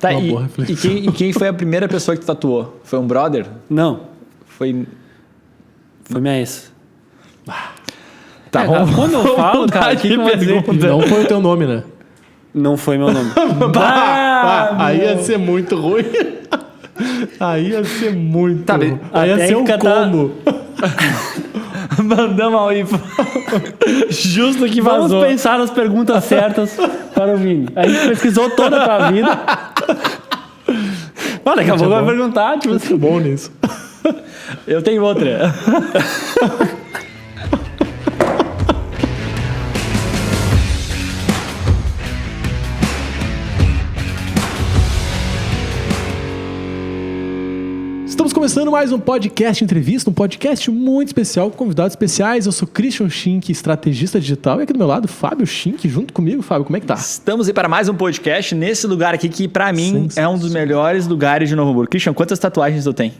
Tá, Uma boa reflexão. e quem foi a primeira pessoa que tu tatuou? Foi um brother? Não, Foi... foi minha ex. Tá Cara, bom. quando eu falo, cara, o que eu vou dizer? Não foi o teu nome, né? Não foi meu nome. Aí ia ser muito ruim. Aí ia ser muito Tá, ruim. Aí ia até ser um catar- combo. Mandamos ao info. Justo que Vamos vazou. pensar nas perguntas certas para o Vini. A gente pesquisou toda a tua vida. Olha, daqui a pouco vai perguntar, tipo assim. Bom nisso. Eu tenho outra. Estamos começando mais um podcast entrevista, um podcast muito especial com convidados especiais. Eu sou Christian Schink, estrategista digital, e aqui do meu lado, Fábio Schink, junto comigo. Fábio, como é que tá? Estamos aí para mais um podcast nesse lugar aqui que, pra mim, é um dos melhores lugares de Novo Hamburgo. Christian, quantas tatuagens tu tem?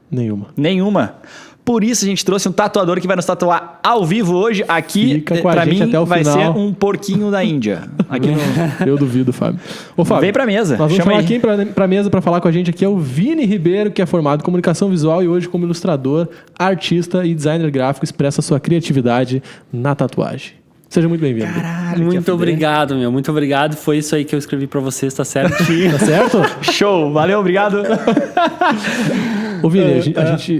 Nenhuma. Nenhuma. Por isso a gente trouxe um tatuador que vai nos tatuar ao vivo hoje. Aqui, Fica com a pra gente mim, até o vai final. ser um porquinho da Índia. Aqui no... Eu duvido, Fábio. Ô, Fábio, Vem pra mesa, Nós vamos chama chamar aí. quem pra mesa pra falar com a gente aqui é o Vini Ribeiro, que é formado em comunicação visual e hoje como ilustrador, artista e designer gráfico expressa sua criatividade na tatuagem. Seja muito bem-vindo. Caralho, Muito obrigado, meu. Muito obrigado. Foi isso aí que eu escrevi pra vocês, tá certinho. Tá certo? Show, valeu, obrigado. Ô, Vini,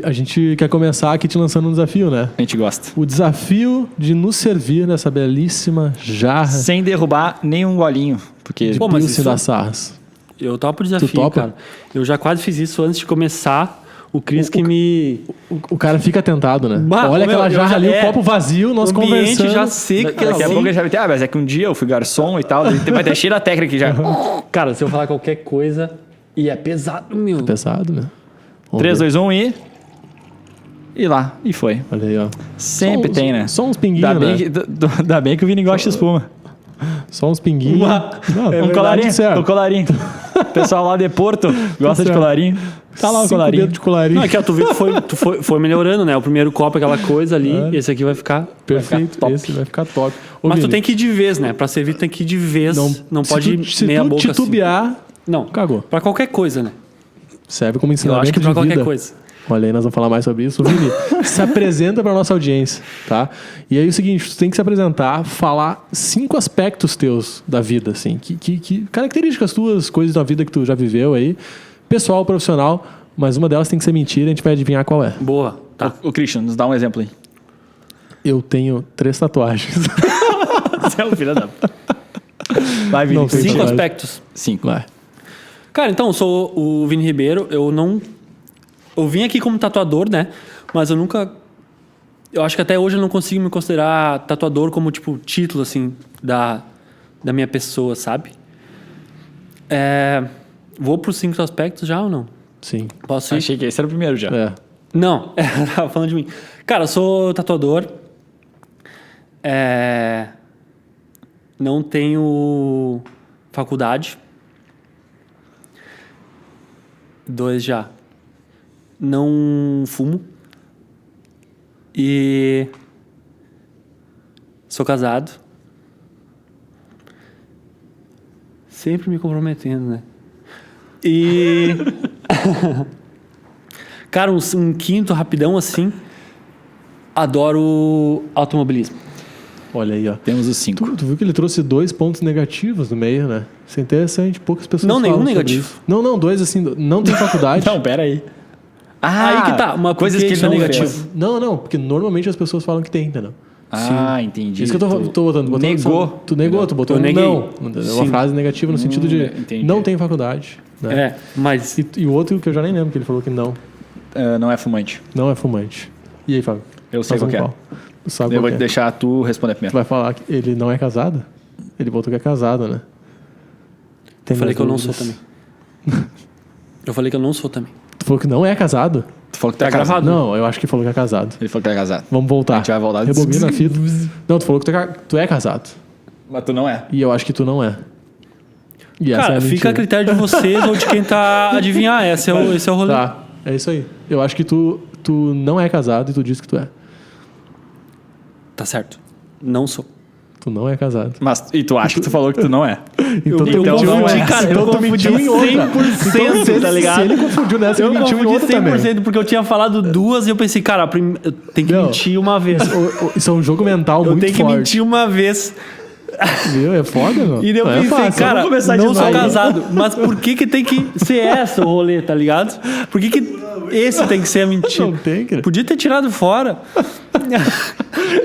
a gente quer começar aqui te lançando um desafio, né? A gente gosta. O desafio de nos servir nessa belíssima jarra Sem derrubar nenhum golinho. Porque... de Pô, mas Pilsen isso- das Sarras. Eu topo o desafio, Tu topa? cara. Eu já quase fiz isso antes de começar. O Cris que me... O cara fica tentado, né? Bah, Olha meu, aquela eu jarra já- ali, o é. copo vazio, nós o ambiente conversando. já seca, Daqui a assim. pouco ele já vai ter, mas é que um dia eu fui garçom e tal, vai ter cheio da técnica já. Cara, se eu falar qualquer coisa... E é pesado, meu. Pesado, né? Vamos 3, ver. 2, 1 e... E lá, e foi. Olha aí, ó. Sempre Só uns- tem, né? Só uns pinguinhos, Ainda bem, né? ainda bem que o Vini gosta de espuma. Só uns pinguinhos. Não, Um verdade, colarinho, certo. um colarinho. O pessoal lá de Porto gosta de certo. colarinho. Tá lá o 5 colarinho. dedos de colarinho. Não, aqui, ó, tu viu que tu foi melhorando, né? O primeiro copo, aquela coisa ali. Esse aqui vai ficar... Perfeito, top. esse vai ficar top. Ô, Mas tu Vini, tem que ir de vez, né? Pra servir, tu tem que ir de vez. Não se pode tu, se meia tu boca assim. titubear, Não, cagou. pra qualquer coisa, né? Serve como Eu ensinamento acho que de pra qualquer vida. coisa. Olha aí, nós vamos falar mais sobre isso. Vini, se apresenta para nossa audiência, tá? E aí é o seguinte, tu tem que se apresentar, falar 5 aspectos teus da vida, assim, que características tuas, coisas da vida que tu já viveu aí, pessoal, profissional, mas uma delas tem que ser mentira, a gente vai adivinhar qual é. Boa. Tá. O Christian, nos dá um exemplo aí. Eu tenho 3 tatuagens. Você é um filho da... Vai, Vini. Não tem 5 tatuagem. aspectos. 5. Vai. Cara, então, eu sou o Vini Ribeiro. Eu vim aqui como tatuador, né? Mas eu nunca... Eu acho que até hoje eu não consigo me considerar tatuador como, tipo, título, assim, da minha pessoa, sabe? Vou pros 5 aspectos já ou não? Sim. Posso ir? Achei que esse era o primeiro já. É. Não, tava falando de mim. Cara, eu sou tatuador. Não tenho faculdade. 2 já. Não fumo. E sou casado. Sempre me comprometendo, né? E cara, um 5º rapidão assim. Adoro automobilismo. Olha aí, ó. Temos os 5. Tu viu que ele trouxe 2 pontos negativos no meio, né? Isso é interessante, poucas pessoas Não, nenhum falam sobre negativo. isso. Não, 2 assim, não tem faculdade. Não, pera aí. Aí que tá, uma coisas por que que ele não isso é fez. negativo? Não, porque normalmente as pessoas falam que tem, entendeu? Ah, entendi. Isso que eu tô botando. Negou. Tu negou, tu botou Eu um neguei. não. Uma Sim. frase negativa no sentido de entendi. não tem faculdade. Né? Mas E o outro que eu já nem lembro, que ele falou que não Não é fumante. é fumante. E aí, Fábio? Eu sei Nós qual vamos que é. qual? Tu sabe Eu qual vou que é? deixar tu responder Tu primeiro. vai falar que ele não é casado? Ele botou que é casado, né? Tem eu falei mais que eu não sou dúvidas? também. Eu falei que eu não sou também. Tu falou que não é casado? Tu falou que tu é Tá casado. gravado? Não, eu acho que falou que é casado. Ele falou que tu é casado. Vamos voltar. A gente vai voltar. Rebobina a fita. Não, tu falou que tu é casado. Mas tu não é. E eu acho que tu não é. E essa é Cara, a fica a mentira. critério de vocês ou de quem tá adivinhar. Esse é o rolê. Tá, é isso aí. Eu acho que tu não é casado e tu disse que tu é. Tá certo. Não sou. Tu não é casado. Mas, e tu acha que tu falou que tu não é? Então tu então mentiu não em é. uma. Cara, Então eu tu mentiu em outra. 100%, Então, tá ligado? Se ele confundiu nessa, ele Eu mentiu em confundi outra 100%, também. porque eu tinha falado duas e eu pensei, cara, tem que Não. mentir uma vez. Isso é um jogo mental Eu muito tenho que forte. mentir uma vez. Viu? É foda, meu. E daí eu Não é pensei, fácil. cara, Vamos começar de não sou novo. casado. Mas por que tem que ser essa o rolê, tá ligado? Por que esse tem que ser a mentira? Não tem, cara. Podia ter tirado fora.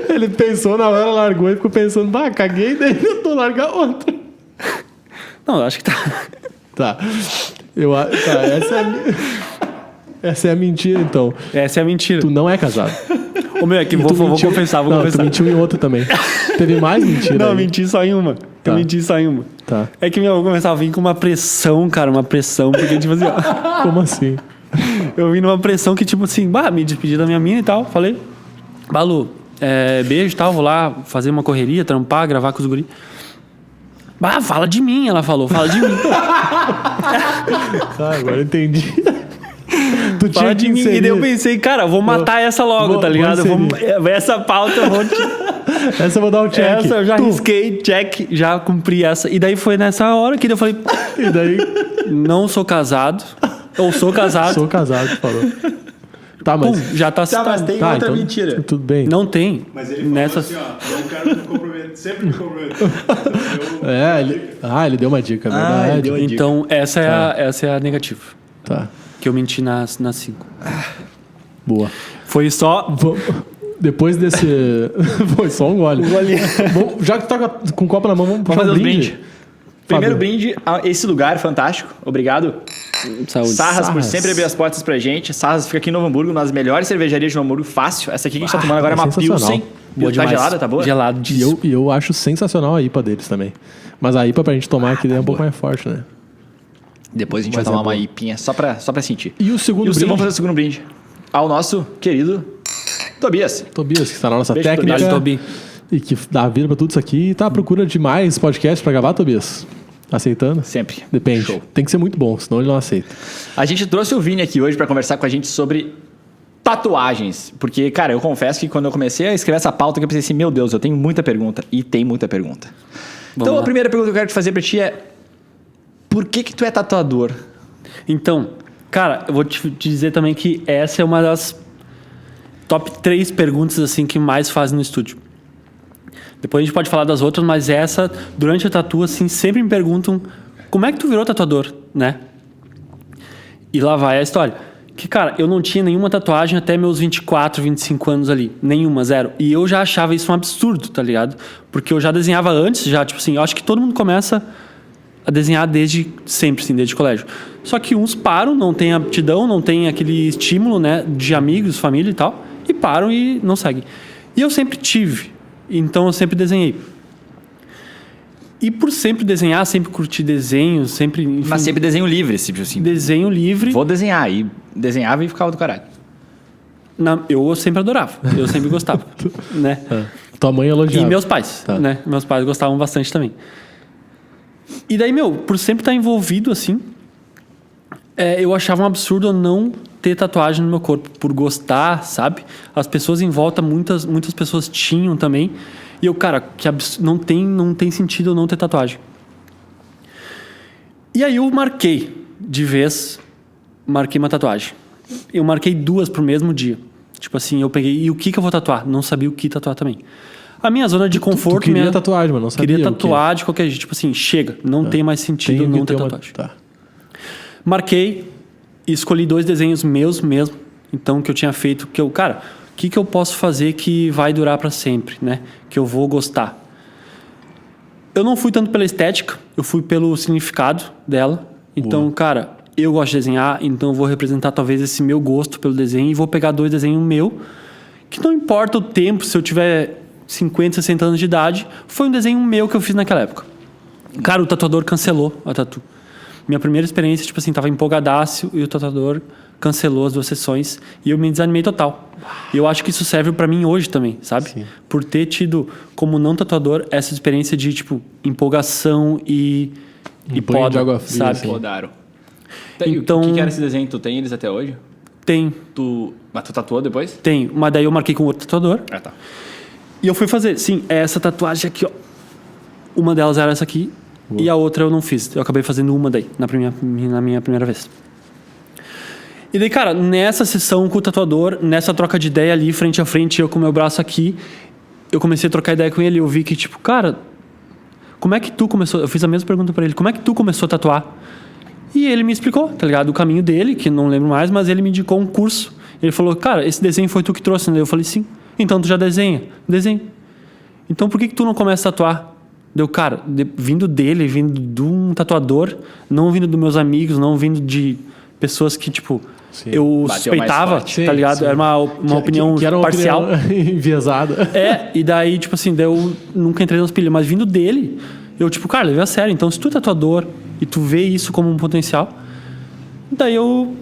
Ele pensou na hora, largou e ficou pensando, bah, caguei, daí eu tô largar outra. Não, acho que tá. Tá. Tá, essa é a mentira, então. Essa é a mentira. Tu não é casado. Ô, meu, é que E vou tu mentiu- confessar, vou não, confessar. tu mentiu em outra também. Teve mais mentira Não, aí. menti só em uma. Tá. Eu menti só em uma. Tá. É que meu, eu vou começar a vir com uma pressão, cara, uma pressão, porque tipo assim, ó, Como assim? eu vim numa pressão que tipo assim, me despedi da minha mina e tal, falei, Balu, beijo e tal, vou lá fazer uma correria, trampar, gravar com os guri. Fala de mim, ela falou, fala de mim. Tá, agora eu entendi. Tu Fala tinha de que mim. inserir. E daí eu pensei, cara, vou matar essa logo, vou- tá ligado? vou inserir. Essa pauta eu vou... Essa eu vou dar um check. Essa eu já Tu. risquei, check, já cumpri essa. E daí foi nessa hora que eu falei, E daí, não sou casado, ou sou casado. sou casado, tu falou. Tá, Pum, mas... já tá citado. Tá, então, tudo bem. Não tem. Mas ele falou Nessas... assim, ó, eu quero me comprometer, sempre me comprometer. Ele deu uma dica, é verdade. ele deu uma dica. Então, essa é a negativa. Tá, Que eu menti nas 5. boa. Foi só... Depois desse... Foi só um gole. Bom, já que tu tá com o copo na mão, vamos puxar fazer um os brinde. brinde. Primeiro Fábio. brinde a esse lugar fantástico. Obrigado. Saúde. Sarras por Sarras. sempre abrir as portas pra gente. Sarras fica aqui em Novo Hamburgo, uma das melhores cervejarias de Novo Hamburgo. Fácil. Essa aqui que a gente tá tomando agora é uma sensacional. Pilsen. Boa Tá demais. gelada, tá boa? Gelado. E eu acho sensacional a IPA deles também. Mas a IPA pra gente tomar aqui é um pouco mais forte, né? Depois a gente Mas vai tomar é uma boa. IPinha só pra sentir. E o segundo brinde? Vamos fazer o segundo brinde. Ao nosso querido Tobias. Tobias, que está na nossa Beijo, técnica. Tobias. Tobi. E que dá vida pra tudo isso aqui. E tá à procura de mais podcast pra gravar, Tobias? Aceitando? Sempre. Depende. Show. Tem que ser muito bom, senão ele não aceita. A gente trouxe o Vini aqui hoje pra conversar com a gente sobre tatuagens. Porque, cara, eu confesso que quando eu comecei a escrever essa pauta, eu pensei assim, meu Deus, eu tenho muita pergunta. E tem muita pergunta. Então, lá. a primeira pergunta que eu quero te fazer pra ti é... Por que tu é tatuador? Então, cara, eu vou te dizer também que essa é uma das top 3 perguntas assim que mais fazem no estúdio. Depois a gente pode falar das outras, mas essa, durante a tatu, assim, sempre me perguntam como é que tu virou tatuador, né? E lá vai a história. Que, cara, eu não tinha nenhuma tatuagem até meus 24, 25 anos ali. Nenhuma, zero. E eu já achava isso um absurdo, tá ligado? Porque eu já desenhava antes, já, tipo assim, eu acho que todo mundo começa a desenhar desde sempre, assim, desde o colégio. Só que uns param, não tem aptidão, não tem aquele estímulo, né, de amigos, família e tal, e param e não seguem. E eu sempre tive, então eu sempre desenhei. E por sempre desenhar, sempre curtir desenhos, sempre... Enfim, Mas sempre desenho livre, tipo assim. desenho livre. Vou desenhar. E desenhava e ficava do caralho. Eu sempre adorava, eu sempre gostava, né? Tua mãe E elogiava. meus pais, Tá. né? Meus pais gostavam bastante também. E daí, por sempre estar envolvido assim, eu achava um absurdo eu não ter tatuagem no meu corpo, por gostar, sabe? As pessoas em volta, muitas pessoas tinham também. E eu, cara, não tem sentido eu não ter tatuagem. E aí eu marquei uma tatuagem. Eu marquei 2 pro mesmo dia. Tipo assim, eu peguei, e o que eu vou tatuar? Não sabia o que tatuar também. A minha zona de conforto... Tu queria minha... tatuagem, mas não sabia Queria o quê. tatuar de qualquer jeito. Tipo assim, chega. Não tem mais sentido Tem não que ter ter uma... tatuagem. Tá. Marquei e escolhi 2 desenhos meus mesmo. Então, que eu tinha feito. Que eu, cara, o que eu posso fazer que vai durar pra sempre, né? Que eu vou gostar. Eu não fui tanto pela estética. Eu fui pelo significado dela. Então, cara, eu gosto de desenhar. Então, eu vou representar talvez esse meu gosto pelo desenho. E vou pegar 2 desenhos meu. Que não importa o tempo, se eu tiver 50, 60 anos de idade. Foi um desenho meu que eu fiz naquela época. Cara, o tatuador cancelou a tatu. Minha primeira experiência, tipo assim, tava empolgadaço e o tatuador cancelou as 2 sessões e eu me desanimei total. E eu acho que isso serve pra mim hoje também, sabe? Sim. Por ter tido, como não tatuador, essa experiência de, tipo, empolgação e banho poda, de água fria, sabe? assim. Rodaram. Então- O que era esse desenho? Tu tem eles até hoje? Mas tu tatuou depois? Tem, mas daí eu marquei com outro tatuador Ah, tá. e eu fui fazer, sim, essa tatuagem aqui, ó. Uma delas era essa aqui e a outra eu não fiz. Eu acabei fazendo uma daí, na minha primeira vez. E daí, cara, nessa sessão com o tatuador, nessa troca de ideia ali, frente a frente, eu com o meu braço aqui, eu comecei a trocar ideia com ele e eu vi que, tipo, cara, como é que tu começou? Eu fiz a mesma pergunta pra ele, como é que tu começou a tatuar? E ele me explicou, tá ligado? O caminho dele, que não lembro mais, mas ele me indicou um curso. Ele falou, cara, esse desenho foi tu que trouxe, né? Eu falei, sim. Então tu já desenha? Desenho. Então por que tu não começa a tatuar? Deu, cara, vindo dele, vindo de um tatuador, não vindo dos meus amigos, não vindo de pessoas que, tipo, Sim. eu Bateu suspeitava, mais forte. tá ligado? Sim. Era uma opinião que era uma parcial. opinião enviesada. E daí, tipo assim, daí eu nunca entrei nas pilhas, mas vindo dele, eu, tipo, cara, levei a sério. Então, se tu é tatuador e tu vê isso como um potencial, daí eu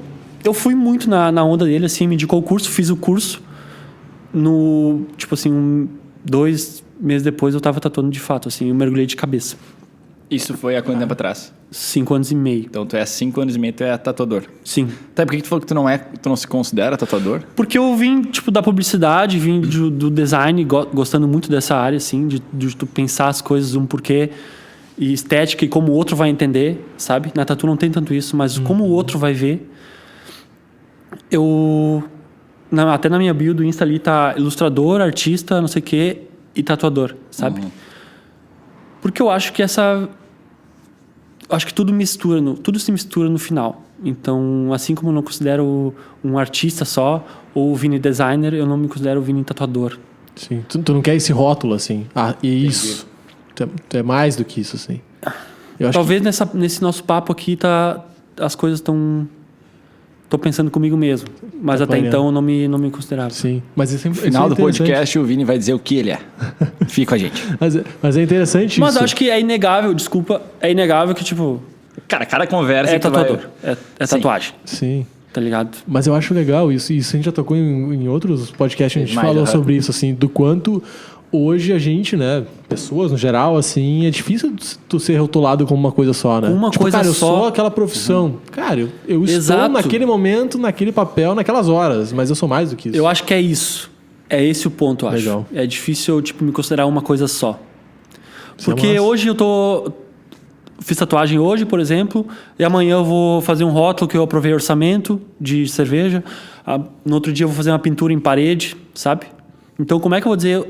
fui muito na onda dele, assim, me indicou o curso, fiz o curso. Tipo assim, 2 meses depois eu tava tatuando de fato, assim, eu mergulhei de cabeça. Isso foi há quanto tempo atrás? 5 anos e meio. Então tu é 5 anos e meio, tu é tatuador. Sim. Tá, por que tu falou que tu não se considera tatuador? Porque eu vim, tipo, da publicidade, vim do design, gostando muito dessa área, assim, de tu pensar as coisas, um porquê e estética e como o outro vai entender, sabe? Na tatu não tem tanto isso, mas como o outro vai ver. Até na minha bio do Insta ali tá ilustrador, artista, não sei o quê, e tatuador, sabe? Porque eu acho que acho que tudo se mistura no final. Então, assim como eu não considero um artista só ou Vini designer, eu não me considero Vini tatuador. Sim. Tu não quer esse rótulo, assim. E isso. Tu é mais do que isso, assim. Eu acho Talvez nesse nosso papo aqui as coisas estão... Tô pensando comigo mesmo. Mas até variando. então eu não me considerava. Sim. Mas isso é No final do interessante. podcast, o Vini vai dizer o que ele é. Fica com a gente. Mas é interessante Mas isso. eu acho que é inegável, desculpa, é inegável que, tipo, Cara, cada conversa é que tu vai... tatuador. É Sim. tatuagem, Sim. tá ligado? Mas eu acho legal isso. Isso a gente já tocou em outros podcasts. A gente Mais, falou aham. sobre isso, assim, do quanto hoje a gente, né, pessoas no geral, assim, é difícil tu ser rotulado como uma coisa só, né? Uma coisa cara, eu só. sou aquela profissão. Cara, eu estou Exato. naquele momento, naquele papel, naquelas horas, mas eu sou mais do que isso. Eu acho que é isso. É esse o ponto, eu acho. Legal. É difícil eu, tipo, me considerar uma coisa só. Isso é Porque massa. hoje fiz tatuagem hoje, por exemplo, e amanhã eu vou fazer um rótulo que eu aprovei orçamento de cerveja. No outro dia eu vou fazer uma pintura em parede, sabe? Então como é que eu vou dizer...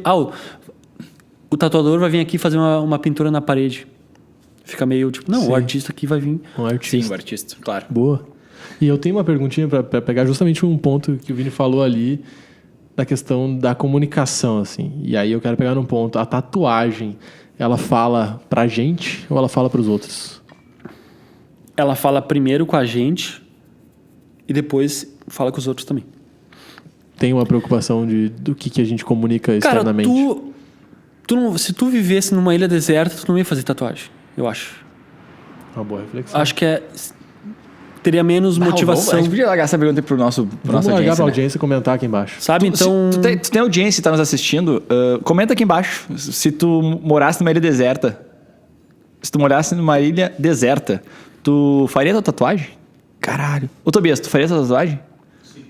o tatuador vai vir aqui fazer uma pintura na parede. Fica meio tipo... Não, Sim. o artista aqui vai vir... Um artista. Sim, o artista, claro. Boa. E eu tenho uma perguntinha pra pegar justamente um ponto que o Vini falou ali da questão da comunicação, assim. E aí eu quero pegar num ponto. A tatuagem, ela fala pra gente ou ela fala pros outros? Ela fala primeiro com a gente e depois fala com os outros também. Tem uma preocupação do que a gente comunica Cara, externamente? se tu vivesse numa ilha deserta, tu não ia fazer tatuagem, eu acho. Uma boa reflexão. Acho que teria menos A motivação. gente podia largar essa pergunta pro nossa Vamos largar audiência, pra né? audiência comentar aqui embaixo. Sabe, então... Tu tem audiência e tá nos assistindo, comenta aqui embaixo. Se tu morasse numa ilha deserta, tu faria tua tatuagem? Caralho. Ô, Tobias, tu faria tua tatuagem? Sim.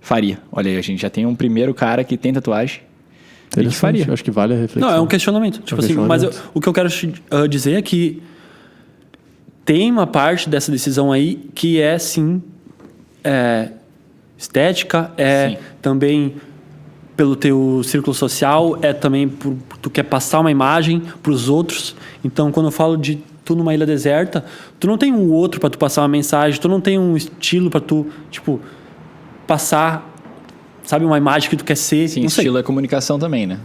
Faria. Olha aí, a gente já tem um primeiro cara que tem tatuagem. E que faria. Acho que vale a reflexão. Não, é um questionamento. Tipo assim, mas o que eu quero dizer é que tem uma parte dessa decisão aí que é, sim, estética, Sim. também pelo teu círculo social, também por tu quer passar uma imagem para os outros. Então, quando eu falo de tu numa ilha deserta, tu não tem um outro para tu passar uma mensagem, tu não tem um estilo para tu, tipo, passar, sabe, uma imagem que tu quer ser. Sim, não sei. estilo é comunicação também, né?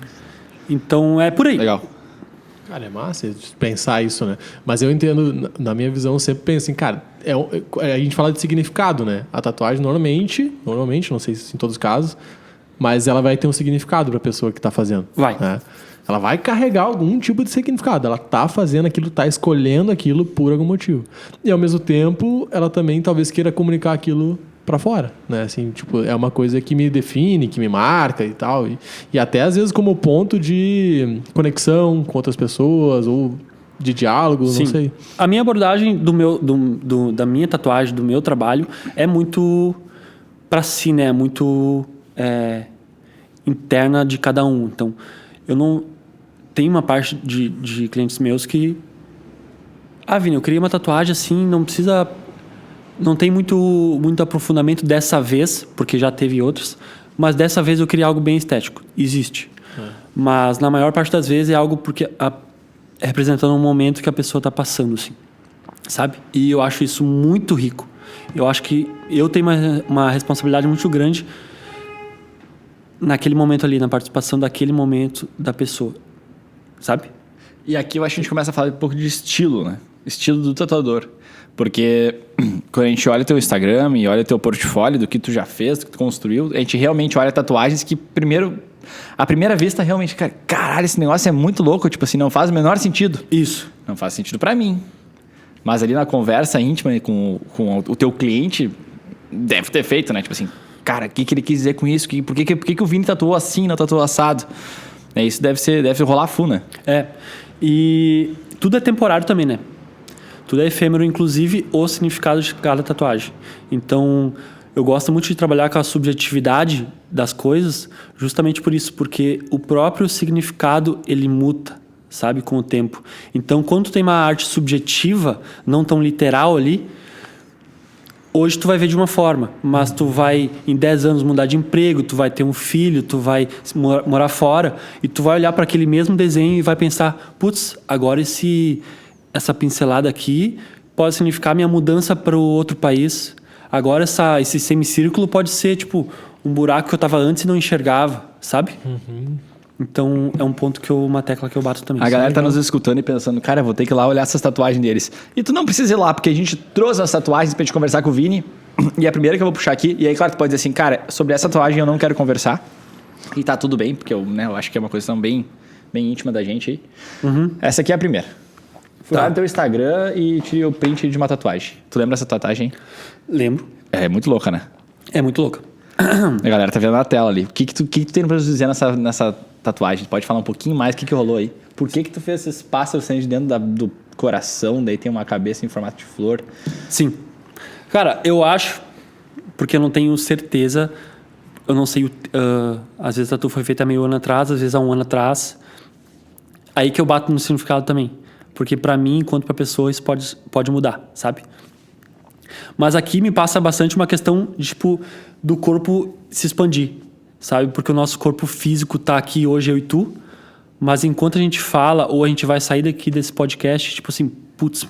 Então, é por aí. Legal. Cara, é massa pensar isso, né? Mas eu entendo, na minha visão, eu sempre penso assim, cara, a gente fala de significado, né? A tatuagem normalmente, não sei se em todos os casos, mas ela vai ter um significado para a pessoa que está fazendo. Vai. Né? Ela vai carregar algum tipo de significado. Ela tá fazendo aquilo, tá escolhendo aquilo por algum motivo. E ao mesmo tempo, ela também talvez queira comunicar aquilo para fora, né? Assim, tipo, é uma coisa que me define, que me marca e tal. E até às vezes como ponto de conexão com outras pessoas ou de diálogo, Sim. não sei. A minha abordagem da minha tatuagem, do meu trabalho, é muito para si, né? Muito interna de cada um. Então, eu não... tem uma parte de clientes meus que... Ah, Vini, eu criei uma tatuagem assim, não precisa... Não tem muito aprofundamento dessa vez, porque já teve outros, mas dessa vez eu queria algo bem estético. Existe. Mas na maior parte das vezes é algo porque é representando um momento que a pessoa está passando, assim, sabe? E eu acho isso muito rico. Eu acho que eu tenho uma responsabilidade muito grande naquele momento ali, na participação daquele momento da pessoa, sabe? E aqui eu acho que a gente começa a falar um pouco de estilo, né? Estilo do tatuador. Porque quando a gente olha teu Instagram e olha teu portfólio do que tu já fez, do que tu construiu, a gente realmente olha tatuagens que primeiro... À primeira vista, realmente, cara, caralho, esse negócio é muito louco. Tipo assim, não faz o menor sentido. Isso. Não faz sentido pra mim. Mas ali na conversa íntima com o teu cliente, deve ter feito, né? Tipo assim, cara, o que ele quis dizer com isso? Por que o Vini tatuou assim, não tatuou assado? Isso deve rolar full, né? E tudo é temporário também, né? Tudo é efêmero, inclusive o significado de cada tatuagem. Então, eu gosto muito de trabalhar com a subjetividade das coisas, justamente por isso, porque o próprio significado, ele muta, sabe, com o tempo. Então, quando tu tem uma arte subjetiva, não tão literal ali, hoje tu vai ver de uma forma, mas tu vai em 10 anos mudar de emprego, tu vai ter um filho, tu vai morar fora, e tu vai olhar para aquele mesmo desenho e vai pensar, putz, agora essa pincelada aqui pode significar minha mudança para o outro país. Agora esse semicírculo pode ser tipo um buraco que eu estava antes e não enxergava, sabe? Então é um ponto uma tecla que eu bato também. A galera tá nos escutando e pensando, cara, eu vou ter que ir lá olhar essas tatuagens deles. E tu não precisa ir lá, porque a gente trouxe as tatuagens pra gente conversar com o Vini. E a primeira que eu vou puxar aqui, e aí, claro, tu pode dizer assim, cara, sobre essa tatuagem eu não quero conversar. E tá tudo bem, porque eu acho que é uma questão bem íntima da gente aí. Essa aqui é a primeira. Fui lá no teu Instagram e tirei o print de uma tatuagem. Tu lembra dessa tatuagem? Lembro. É muito louca, né? É muito louca. A galera tá vendo na tela ali. O que tu tem pra nos dizer nessa tatuagem? Pode falar um pouquinho mais o que rolou aí? Por que tu fez esses pássaros saindo de dentro do coração, daí tem uma cabeça em formato de flor? Sim. Cara, eu acho, porque eu não tenho certeza, eu não sei, às vezes a tatu foi feita há meio ano atrás, às vezes há um ano atrás. Aí que eu bato no significado também. Porque pra mim, enquanto pra pessoa, isso pode mudar, sabe? Mas aqui me passa bastante uma questão, tipo, do corpo se expandir, sabe? Porque o nosso corpo físico tá aqui hoje, eu e tu, mas enquanto a gente fala, ou a gente vai sair daqui desse podcast, tipo assim, putz,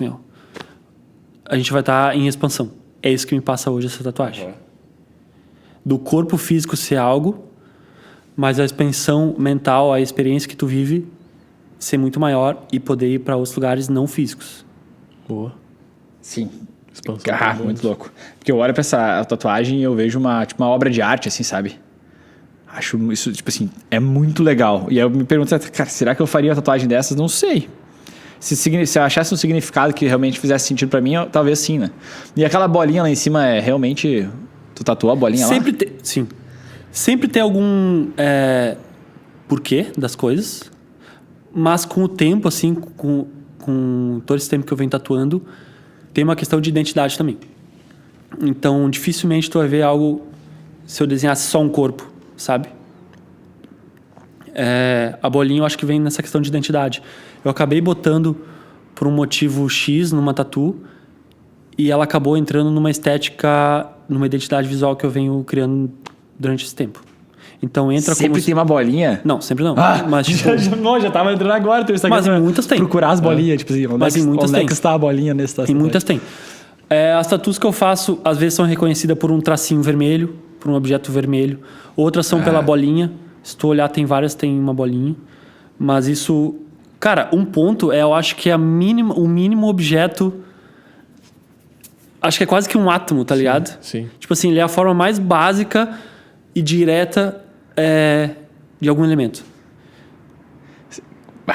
a gente vai estar em expansão. É isso que me passa hoje, essa tatuagem. Do corpo físico ser algo, mas a expansão mental, a experiência que tu vive, ser muito maior e poder ir para outros lugares não físicos. Boa. Sim. Expansão. Muito louco. Porque eu olho pra essa tatuagem e eu vejo uma obra de arte, assim, sabe? Acho isso, tipo assim, é muito legal. E aí eu me pergunto, cara, será que eu faria uma tatuagem dessas? Não sei. Se eu achasse um significado que realmente fizesse sentido pra mim, talvez sim, né? E aquela bolinha lá em cima é realmente... Tu tatuou a bolinha lá? Sim. Sempre tem algum porquê das coisas, mas com o tempo, assim, com todo esse tempo que eu venho tatuando, tem uma questão de identidade também. Então, dificilmente tu vai ver algo se eu desenhasse só um corpo, sabe? A bolinha eu acho que vem nessa questão de identidade. Eu acabei botando por um motivo X numa tatu e ela acabou entrando numa estética, numa identidade visual que eu venho criando durante esse tempo. Então entra sempre tem uma bolinha? Não, sempre não. Mas tipo... já tava entrando agora no teu Instagram. Mas em muitas tem. Procurar as bolinhas, tipo assim, onde é que está a bolinha nesse tatu? Em muitas tem. As tatus que eu faço, às vezes são reconhecidas por um tracinho vermelho, por um objeto vermelho. Outras são pela bolinha. Se tu olhar, tem várias, tem uma bolinha. Mas isso... Cara, um ponto eu acho que é o mínimo objeto... Acho que é quase que um átomo, tá ligado? Sim. Tipo assim, ele é a forma mais básica e direta de algum elemento.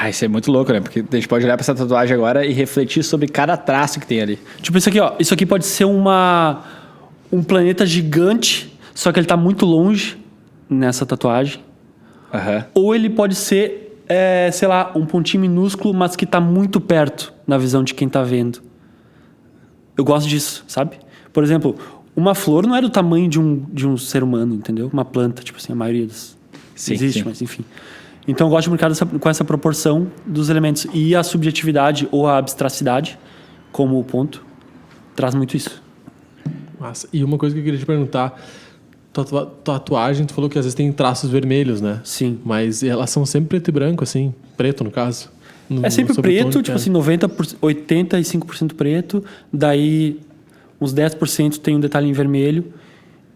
Isso é muito louco, né? Porque a gente pode olhar pra essa tatuagem agora e refletir sobre cada traço que tem ali. Tipo isso aqui, ó. Isso aqui pode ser um planeta gigante, só que ele tá muito longe nessa tatuagem. Ou ele pode ser, sei lá, um pontinho minúsculo, mas que tá muito perto na visão de quem tá vendo. Eu gosto disso, sabe? Por exemplo, uma flor não é do tamanho de um ser humano, entendeu? Uma planta, tipo assim, a maioria das... Sim, existe, sim. mas enfim. Então eu gosto de brincar com essa proporção dos elementos. E a subjetividade ou a abstracidade, como ponto, traz muito isso. Massa. E uma coisa que eu queria te perguntar, tatuagem, tu falou que às vezes tem traços vermelhos, né? Sim. Mas elas são sempre preto e branco, assim, preto no caso. É sempre preto, tipo assim, 85% preto, daí uns 10% tem um detalhe em vermelho,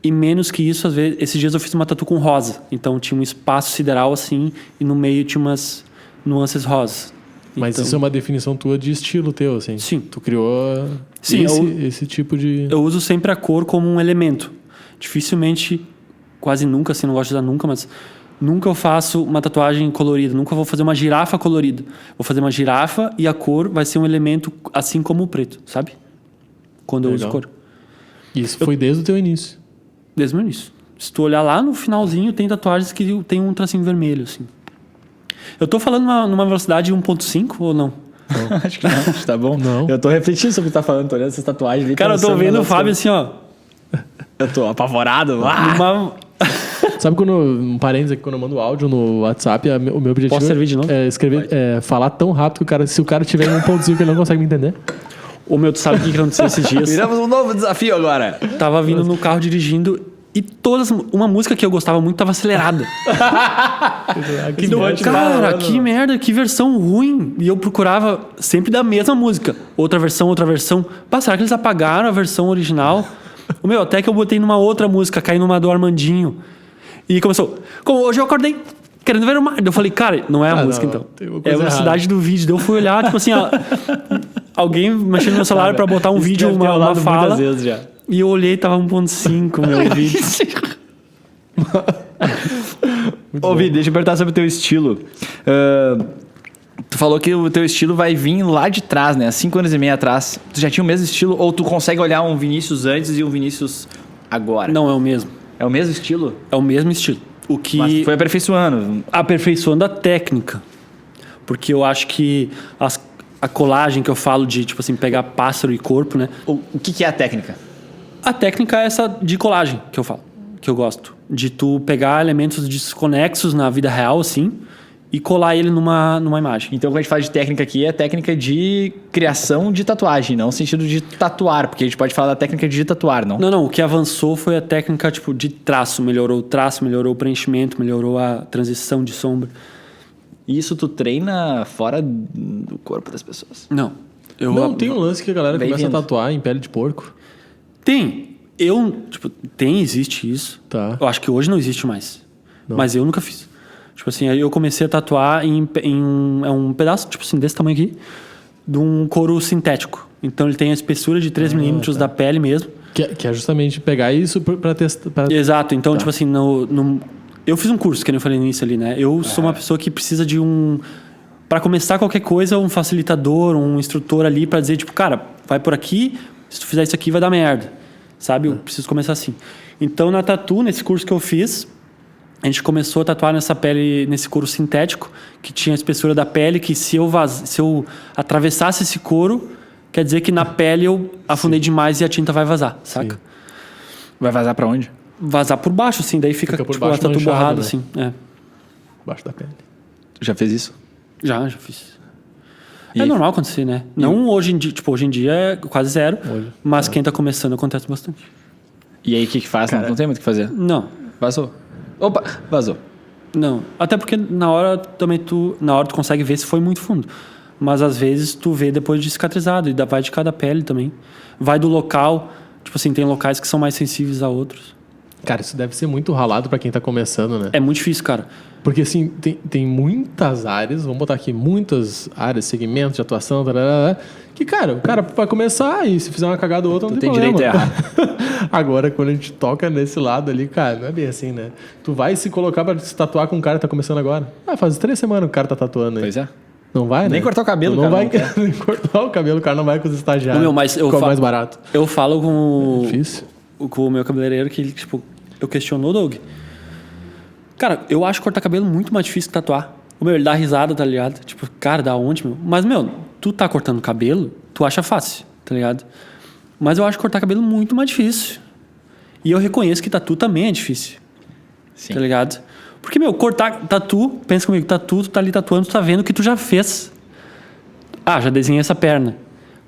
e menos que isso, às vezes, esses dias eu fiz uma tatu com rosa, então tinha um espaço sideral assim, e no meio tinha umas nuances rosas. Mas então, isso é uma definição tua de estilo teu, assim? Sim. Tu criou Sim, esse tipo de... Eu uso sempre a cor como um elemento. Dificilmente, quase nunca, assim, não gosto de usar nunca, mas nunca eu faço uma tatuagem colorida, nunca vou fazer uma girafa colorida. Vou fazer uma girafa e a cor vai ser um elemento assim como o preto, sabe? Quando eu uso cor. Isso foi desde o teu início? Desde o meu início. Se tu olhar lá no finalzinho, tem tatuagens que tem um tracinho vermelho, assim. Eu tô falando numa velocidade 1.5 ou não? Acho que não, acho que tá bom. Não. Eu tô refletindo sobre o que tu tá falando, tô olhando essas tatuagens ali. Cara, eu tô pensando vendo o nas Fábio coisas. assim, ó. Eu tô apavorado. Ah! Numa... Sabe quando, um parênteses aqui, quando eu mando áudio no WhatsApp, o meu objetivo Posso servir de novo? é escrever, falar tão rápido que se o cara tiver em 1.5 ele não consegue me entender. Ô, meu, tu sabe o que aconteceu esses dias? Viramos um novo desafio agora. Tava vindo no carro dirigindo e uma música que eu gostava muito tava acelerada. Que Cara, que merda, que versão ruim. E eu procurava sempre da mesma música. Outra versão. Pá, será que eles apagaram a versão original? O meu, até que eu botei numa outra música, caí numa do Armandinho. E começou. Como hoje eu acordei querendo ver o mar. Eu falei, cara, não é a música então. tem uma É a coisa velocidade do vídeo. Daí eu fui olhar, tipo assim, ó, alguém mexendo no meu celular pra botar um Isso vídeo, deve ter uma rolado fala. muitas vezes já. E eu olhei, tava 1.5 meu vídeo. Ô, Vi, deixa eu perguntar sobre o teu estilo. Tu falou que o teu estilo vai vir lá de trás, né? Há 5 anos e meio atrás. Tu já tinha o mesmo estilo? Ou tu consegue olhar um Vinícius antes e um Vinícius agora? Não, é o mesmo. É o mesmo estilo? É o mesmo estilo. O que Mas foi aperfeiçoando. aperfeiçoando a técnica. Porque eu acho que a colagem que eu falo de, tipo assim, pegar pássaro e corpo, né? O que é a técnica? A técnica é essa de colagem que eu falo, que eu gosto. De tu pegar elementos desconexos na vida real, assim, e colar ele numa imagem. Então, quando a gente fala de técnica aqui, é técnica de criação de tatuagem, não no sentido de tatuar, porque a gente pode falar da técnica de tatuar, não? Não, o que avançou foi a técnica, tipo, de traço. Melhorou o traço, melhorou o preenchimento, melhorou a transição de sombra. E isso tu treina fora do corpo das pessoas? Não. Não, tem um lance que a galera Vem começa vindo. a tatuar em pele de porco. Tem. Existe isso. Tá. Eu acho que hoje não existe mais. Não. Mas eu nunca fiz. Tipo assim, aí eu comecei a tatuar em um pedaço, tipo assim, desse tamanho aqui, de um couro sintético. Então ele tem a espessura de 3 milímetros da pele mesmo. Que é justamente pegar isso pra testar. Exato. Então, tipo assim, eu fiz um curso, que nem eu falei no início ali, né? Eu sou uma pessoa que precisa de para começar qualquer coisa, um facilitador, um instrutor ali pra dizer, tipo, cara, vai por aqui, se tu fizer isso aqui vai dar merda. Sabe? Eu preciso começar assim. Então, na tatu, nesse curso que eu fiz, a gente começou a tatuar nessa pele, nesse couro sintético, que tinha a espessura da pele, que se eu atravessasse esse couro, quer dizer que na pele eu afundei demais e a tinta vai vazar, saca? Sim. Vai vazar pra onde? Vazar por baixo, assim, daí fica por tipo, baixo a tatu manchado, borrada, né? assim. É. Baixo da pele. Tu já fez isso? Já fiz. E- É normal acontecer, né? Não hoje em dia, tipo, hoje em dia é quase zero, Hoje, mas quem tá começando acontece bastante. E aí, o que faz? Não tem muito o que fazer. Não, Vazou. Opa, vazou. não. Até porque na hora tu consegue ver se foi muito fundo. Mas às vezes tu vê depois de cicatrizado e vai de cada pele também. Vai do local, tipo assim, tem locais que são mais sensíveis a outros. Cara, isso deve ser muito ralado pra quem tá começando, né? É muito difícil, cara. Porque, assim, tem muitas áreas, vamos botar aqui, muitas áreas, segmentos de atuação, tarará, que, cara, o cara vai começar e se fizer uma cagada ou outra, não Tu tem tem problema. direito a errar. Agora, quando a gente toca nesse lado ali, cara, não é bem assim, né? Tu vai se colocar pra se tatuar com um cara que tá começando agora. Ah, faz 3 semanas que o cara tá tatuando aí. Pois é. Não vai, né? Nem cortar o cabelo, Tu não cara, vai não nem cortar o cabelo, o cara não vai com os estagiários. Meu, mas eu ficou fa- mais barato. Eu falo Difícil. com o meu cabeleireiro que ele, tipo, eu questiono o Doug. Cara, eu acho cortar cabelo muito mais difícil que tatuar. O meu, ele dá risada, tá ligado? Tipo, cara, da onde, meu? Mas, meu, tu tá cortando cabelo, tu acha fácil, tá ligado? Mas eu acho cortar cabelo muito mais difícil. E eu reconheço que tatu também é difícil. Sim. Tá ligado? Porque, meu, cortar tatu, pensa comigo, tatu, tu tá ali tatuando, tu tá vendo o que tu já fez. Ah, já desenhei essa perna.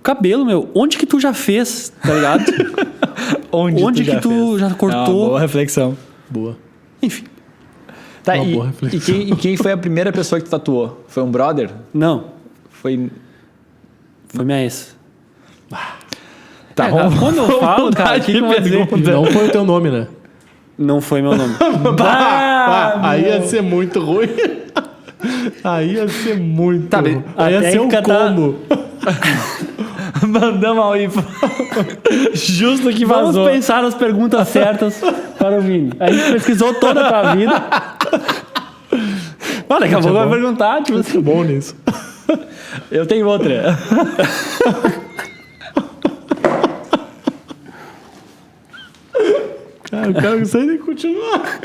Cabelo, meu, onde que tu já fez, tá ligado? Onde que tu já cortou? É uma boa reflexão. Boa. Enfim, Tá, Uma e, boa reflexão. e quem foi a primeira pessoa que tu tatuou? Foi um brother? não, Foi... foi minha ex. Tá Quando eu falo, cara, o que eu vou dizer? E não foi o teu nome, né? Não foi meu nome. Aí ia ser muito ruim. Aí ia ser muito Tá, ruim. Aí ia até ser um encantar- combo. Mandamos ao info. Justo que Vamos vazou. pensar nas perguntas certas para o Vini. A gente pesquisou toda a tua vida. Olha, daqui a pouco vai perguntar, tipo assim. Muito bom nisso. Eu tenho outra. Cara, o cara não sei nem continuar.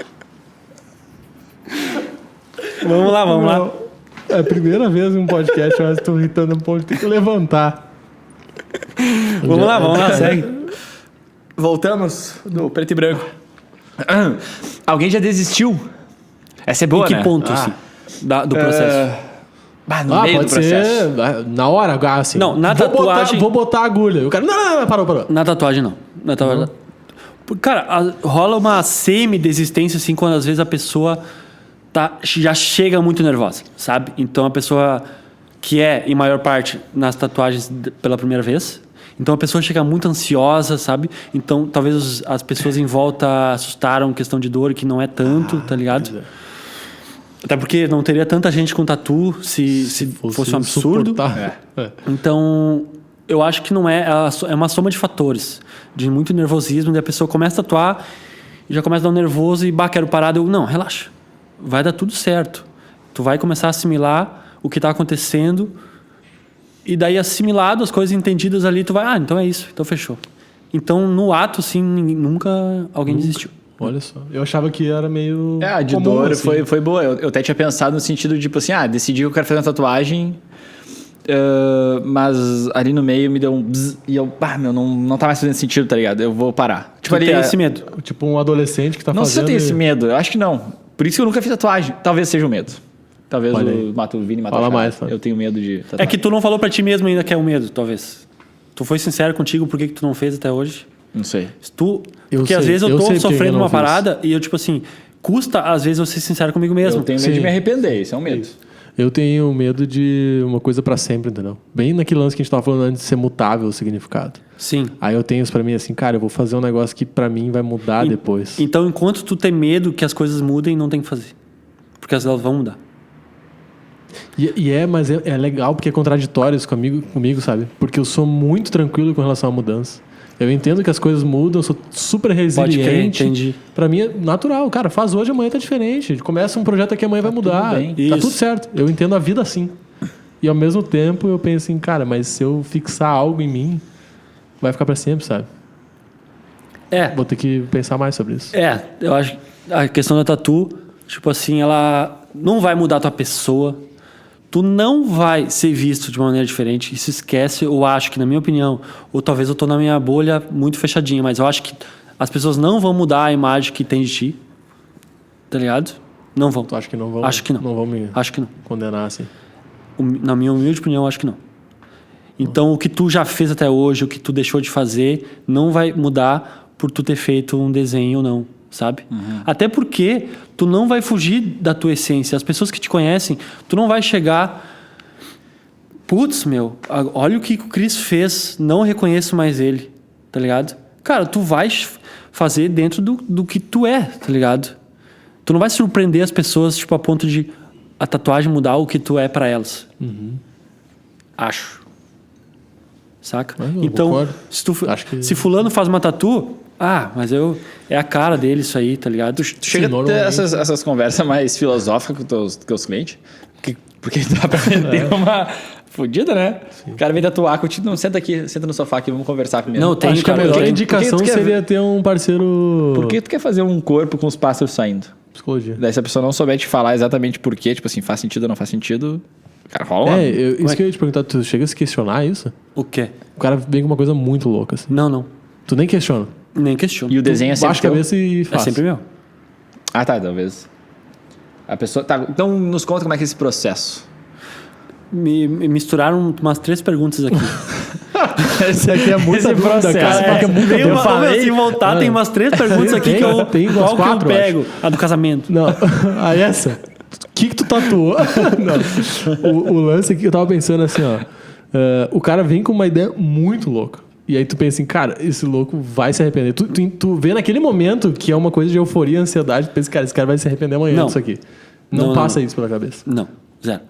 Vamos lá. É a primeira vez em um podcast, eu estou irritando um pouco, tem que levantar. Vamos lá, segue. Voltamos do preto e branco. Alguém já desistiu? Essa é boa, Em que né? ponto, assim, do processo? No meio do pode processo. ser na hora, assim. Não, na vou tatuagem- vou botar a agulha. O cara, não, parou. Na tatuagem, não. Na tatuagem, cara, rola uma semi-desistência, assim, quando às vezes a pessoa já chega muito nervosa, sabe? Então a pessoa que é, em maior parte, nas tatuagens pela primeira vez. Então a pessoa chega muito ansiosa, sabe? Então talvez as pessoas em volta assustaram questão de dor, que não é tanto, tá ligado? Até porque não teria tanta gente com tatu se fosse um absurdo. suportável. Então, eu acho que não é... É uma soma de fatores. De muito nervosismo, daí a pessoa começa a tatuar e já começa a dar um nervoso e, quero parar. Não, relaxa. Vai dar tudo certo. Tu vai começar a assimilar o que está acontecendo e daí, assimilado, as coisas entendidas ali, tu vai... então é isso. Então fechou. Então, no ato, assim, nunca alguém desistiu. Olha só. Eu achava que era meio. A de comum, dor assim. foi boa. Eu até tinha pensado no sentido de, tipo assim, decidi que eu quero fazer uma tatuagem, mas ali no meio me deu um bzz, e eu, não tá mais fazendo sentido, tá ligado? Eu vou parar. Tu tem esse medo. Tipo um adolescente que tá Não sei se eu fazendo. tenho esse medo, eu acho que não. Por isso que eu nunca fiz tatuagem. Talvez seja o medo. Talvez Olha aí. o Vini mata Fala o cara. mais, fala. Eu tenho medo de tatuagem. É que tu não falou pra ti mesmo ainda que é o medo, talvez. Tu foi sincero contigo, por que tu não fez até hoje? Não sei. Porque às vezes eu eu tô sei porque eu sofrendo não uma fiz. parada e eu, tipo assim, custa às vezes eu ser sincero comigo mesmo. Eu tenho medo Sim. de me arrepender, isso é um medo. Eu tenho medo de uma coisa pra sempre, entendeu? Bem naquele lance que a gente tava falando antes de ser mutável o significado. Sim. Aí eu tenho isso pra mim assim, cara, eu vou fazer um negócio que pra mim vai mudar depois. Então, enquanto tu tem medo que as coisas mudem, não tem que fazer. Porque elas vão mudar. Mas é legal porque é contraditório isso comigo, sabe? Porque eu sou muito tranquilo com relação à mudança. Eu entendo que as coisas mudam, eu sou super Pode crer, resiliente. entendi. Pra mim é natural. Cara, faz hoje, amanhã tá diferente. Começa um projeto aqui, amanhã vai mudar. bem. Tá Isso. tudo certo. Eu entendo a vida assim. E ao mesmo tempo eu penso assim, cara, mas se eu fixar algo em mim, vai ficar pra sempre, sabe? Vou ter que pensar mais sobre isso. Eu acho que a questão da tatu, tipo assim, ela não vai mudar a tua pessoa. Tu não vai ser visto de uma maneira diferente. Isso esquece, eu acho que, na minha opinião, ou talvez eu tô na minha bolha muito fechadinha, mas eu acho que as pessoas não vão mudar a imagem que tem de ti. Tá ligado? Não vão. Tu acha que não vão? Acho que não. Não vão me Acho que não. condenar assim. Na minha humilde opinião, acho que não. Então, o que tu já fez até hoje, o que tu deixou de fazer, não vai mudar por tu ter feito um desenho ou não, sabe? Até porque tu não vai fugir da tua essência. As pessoas que te conhecem, tu não vai chegar... Putz, meu, olha o que o Chris fez, não reconheço mais ele, tá ligado? Cara, tu vai fazer dentro do que tu é, tá ligado? Tu não vai surpreender as pessoas, tipo, a ponto de a tatuagem mudar o que tu é pra elas. Acho. Saca? Mas eu Então, concordo. se, Acho que- se fulano faz uma tatu, mas é a cara dele isso aí, tá ligado? Tu chega a ter normalmente- essas conversas mais filosóficas com teus clientes? Porque dá pra vender uma fodida, né? O cara vem tatuar contigo, não, senta aqui, senta no sofá aqui, vamos conversar primeiro. Não, tem Acho que a cara, melhor tem. indicação Por que tu quer seria ter um parceiro... Por que tu quer fazer um corpo com os pássaros saindo? Psicologia. Daí se a pessoa não souber te falar exatamente por quê, tipo assim, faz sentido ou não faz sentido, cara, rola uma... Isso que eu ia te perguntar, tu chega a se questionar isso? O quê? O cara vem com uma coisa muito louca, assim. Não. Tu nem questiona. Nem questiono. E o desenho é sempre Baixa a teu? cabeça e É faz. sempre meu. Ah, tá, talvez. A pessoa... Tá, então nos conta como é que é esse processo. Me misturaram umas 3 perguntas aqui. Esse aqui é muito Esse processo, cara. Tem eu uma, falei- se voltar, tem umas 3 perguntas aqui que eu... tem umas qual que 4, eu pego? A do casamento. Não, aí essa. O que tu tatuou? Não. O lance aqui, eu tava pensando assim, ó. O cara vem com uma ideia muito louca. E aí tu pensa assim, cara, esse louco vai se arrepender. Tu vê naquele momento que é uma coisa de euforia, ansiedade, tu pensa, cara, esse cara vai se arrepender amanhã Não. disso aqui. Não passa isso pela cabeça. Não, zero.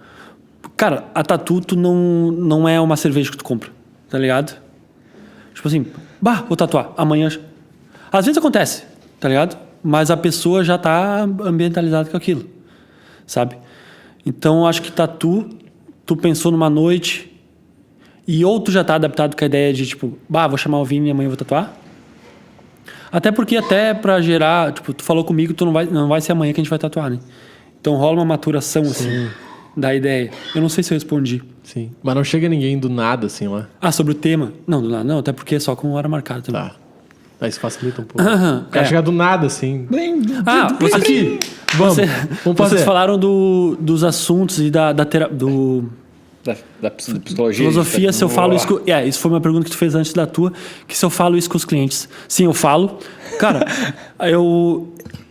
Cara, a tatu tu não é uma cerveja que tu compra, tá ligado? Tipo assim, vou tatuar, amanhã... Às vezes acontece, tá ligado? Mas a pessoa já tá ambientalizada com aquilo, sabe? Então, eu acho que tatu, tu pensou numa noite e ou tu já tá adaptado com a ideia de, tipo, vou chamar o Vini e amanhã eu vou tatuar. Até porque até pra gerar... Tipo, tu falou comigo, tu não vai ser amanhã que a gente vai tatuar, né? Então rola uma maturação, assim, da ideia. Eu não sei se eu respondi. Sim. Mas não chega ninguém do nada, assim, lá. Sobre o tema? Não, do nada. Não, até porque é só com hora marcada também. Tá. Aí isso facilita um pouco. Aham, O cara chega do nada, assim. Vocês, Aqui, vamos fazer. vocês falaram dos assuntos e da Da psicologia. filosofia, se eu falo isso... Isso foi uma pergunta que tu fez antes da tua, que se eu falo isso com os clientes. Sim, eu falo. Cara,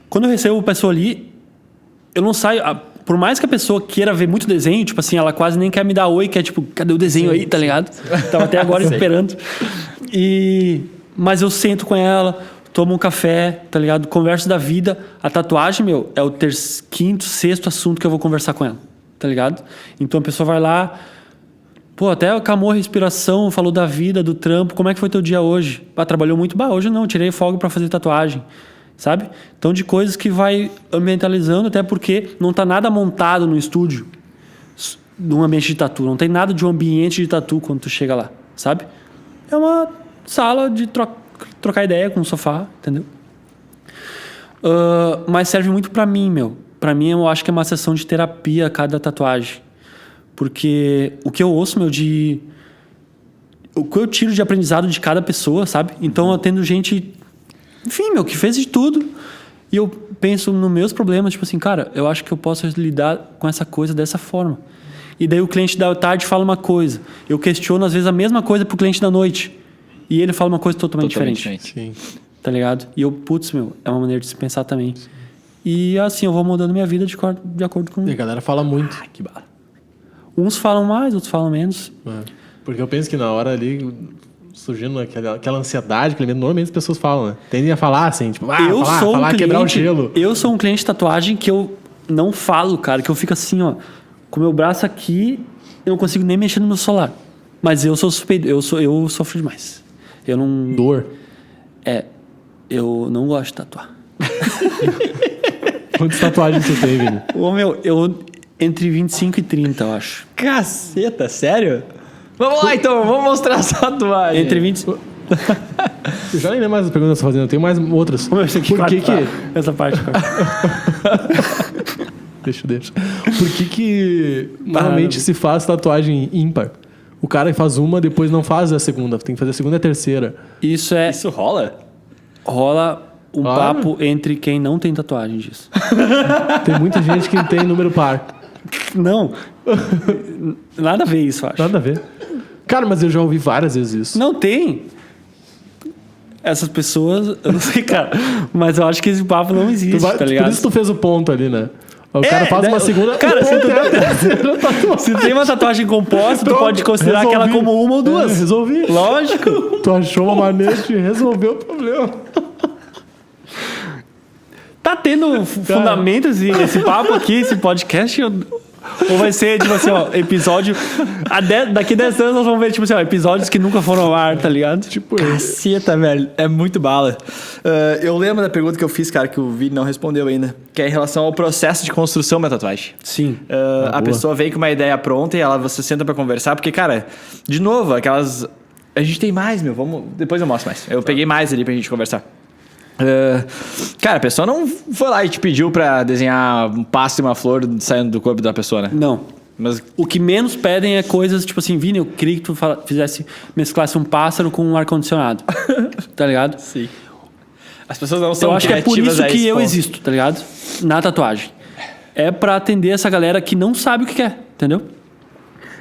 quando eu recebo a pessoa ali, eu não saio... Por mais que a pessoa queira ver muito desenho, tipo assim, ela quase nem quer me dar oi, quer tipo, cadê o desenho aí, tá ligado? Tava até agora esperando. Mas eu sento com ela, tomo um café, tá ligado? Converso da vida. A tatuagem, é o 5º, 6º assunto que eu vou conversar com ela, tá ligado? Então a pessoa vai lá, até acalmou a respiração, falou da vida, do trampo, como é que foi teu dia hoje? Trabalhou muito? Hoje não, tirei folga pra fazer tatuagem, sabe? Então de coisas que vai ambientalizando, até porque não tá nada montado no estúdio, num ambiente de tatu, não tem nada de um ambiente de tatu quando tu chega lá, sabe? É uma sala de trocar ideia com um sofá, entendeu? Mas serve muito pra mim, Pra mim, eu acho que é uma sessão de terapia cada tatuagem. Porque o que eu ouço, o que eu tiro de aprendizado de cada pessoa, sabe? Então, eu tendo gente, enfim, que fez de tudo. E eu penso nos meus problemas, tipo assim, cara, eu acho que eu posso lidar com essa coisa dessa forma. E daí o cliente da tarde fala uma coisa. Eu questiono, às vezes, a mesma coisa pro cliente da noite. E ele fala uma coisa totalmente diferente. Sim. Tá ligado? E eu, é uma maneira de se pensar também. Sim. E assim, eu vou mudando minha vida de acordo com... E a galera fala muito. Que bala. Uns falam mais, outros falam menos. Porque eu penso que na hora ali, surgindo aquela ansiedade, aquele medo, normalmente as pessoas falam, né? Tendem a falar assim, tipo, quebrar o gelo. Eu sou um cliente de tatuagem que eu não falo, cara, que eu fico assim, com o meu braço aqui, eu não consigo nem mexer no meu celular. Mas eu sou suspeito, eu sofro demais. Eu não... Dor. Eu não gosto de tatuar. Quantas tatuagens você tem, Vini? Eu entre 25 e 30, eu acho. Caceta, sério? Vamos lá, então. Vamos mostrar essa tatuagem. Entre 20... Eu já nem lembro mais as perguntas que você tá fazendo. Eu tenho mais outras. Por que que... Essa parte, cara. Deixa. Por que normalmente se faz tatuagem ímpar? O cara faz uma, depois não faz a segunda. Tem que fazer a segunda e a terceira. Isso rola? Rola um Claro. papo entre quem não tem tatuagem disso. Tem muita gente que tem número par. Não. Nada a ver isso, eu acho. Nada a ver. Cara, mas eu já ouvi várias vezes isso. Não tem. Essas pessoas, eu não sei, cara. Mas eu acho que esse papo não existe, tá ligado? Por isso tu fez o ponto ali, né? O cara faz uma segunda... Cara, se tatuagem. se tem uma tatuagem composta, tu pode considerar Resolvi. aquela como uma ou duas. Resolvi. Lógico. Tu achou uma maneira de resolver o problema. Tá tendo fundamento esse papo aqui, esse podcast? Ou vai ser, tipo assim, episódio... Daqui 10 anos nós vamos ver, tipo assim, episódios que nunca foram ao ar, tá ligado? Tipo, Caceta, velho. É muito bala. Eu lembro da pergunta que eu fiz, cara, que o Vini não respondeu ainda. Que é em relação ao processo de construção da tatuagem. Sim. A pessoa vem com uma ideia pronta e você senta pra conversar. Porque, cara, de novo, aquelas... A gente tem mais, depois eu mostro mais. Eu peguei mais ali pra gente conversar. Cara, a pessoa não foi lá e te pediu pra desenhar um pássaro e uma flor saindo do corpo da pessoa, né? Não. Mas O que menos pedem é coisas tipo assim, Vini, eu queria que tu mesclasse um pássaro com um ar-condicionado. Tá ligado? sim. As pessoas não são Eu acho que é por criativas isso a que esse eu ponto. existo, tá ligado? Na tatuagem. É pra atender essa galera que não sabe o que quer, entendeu?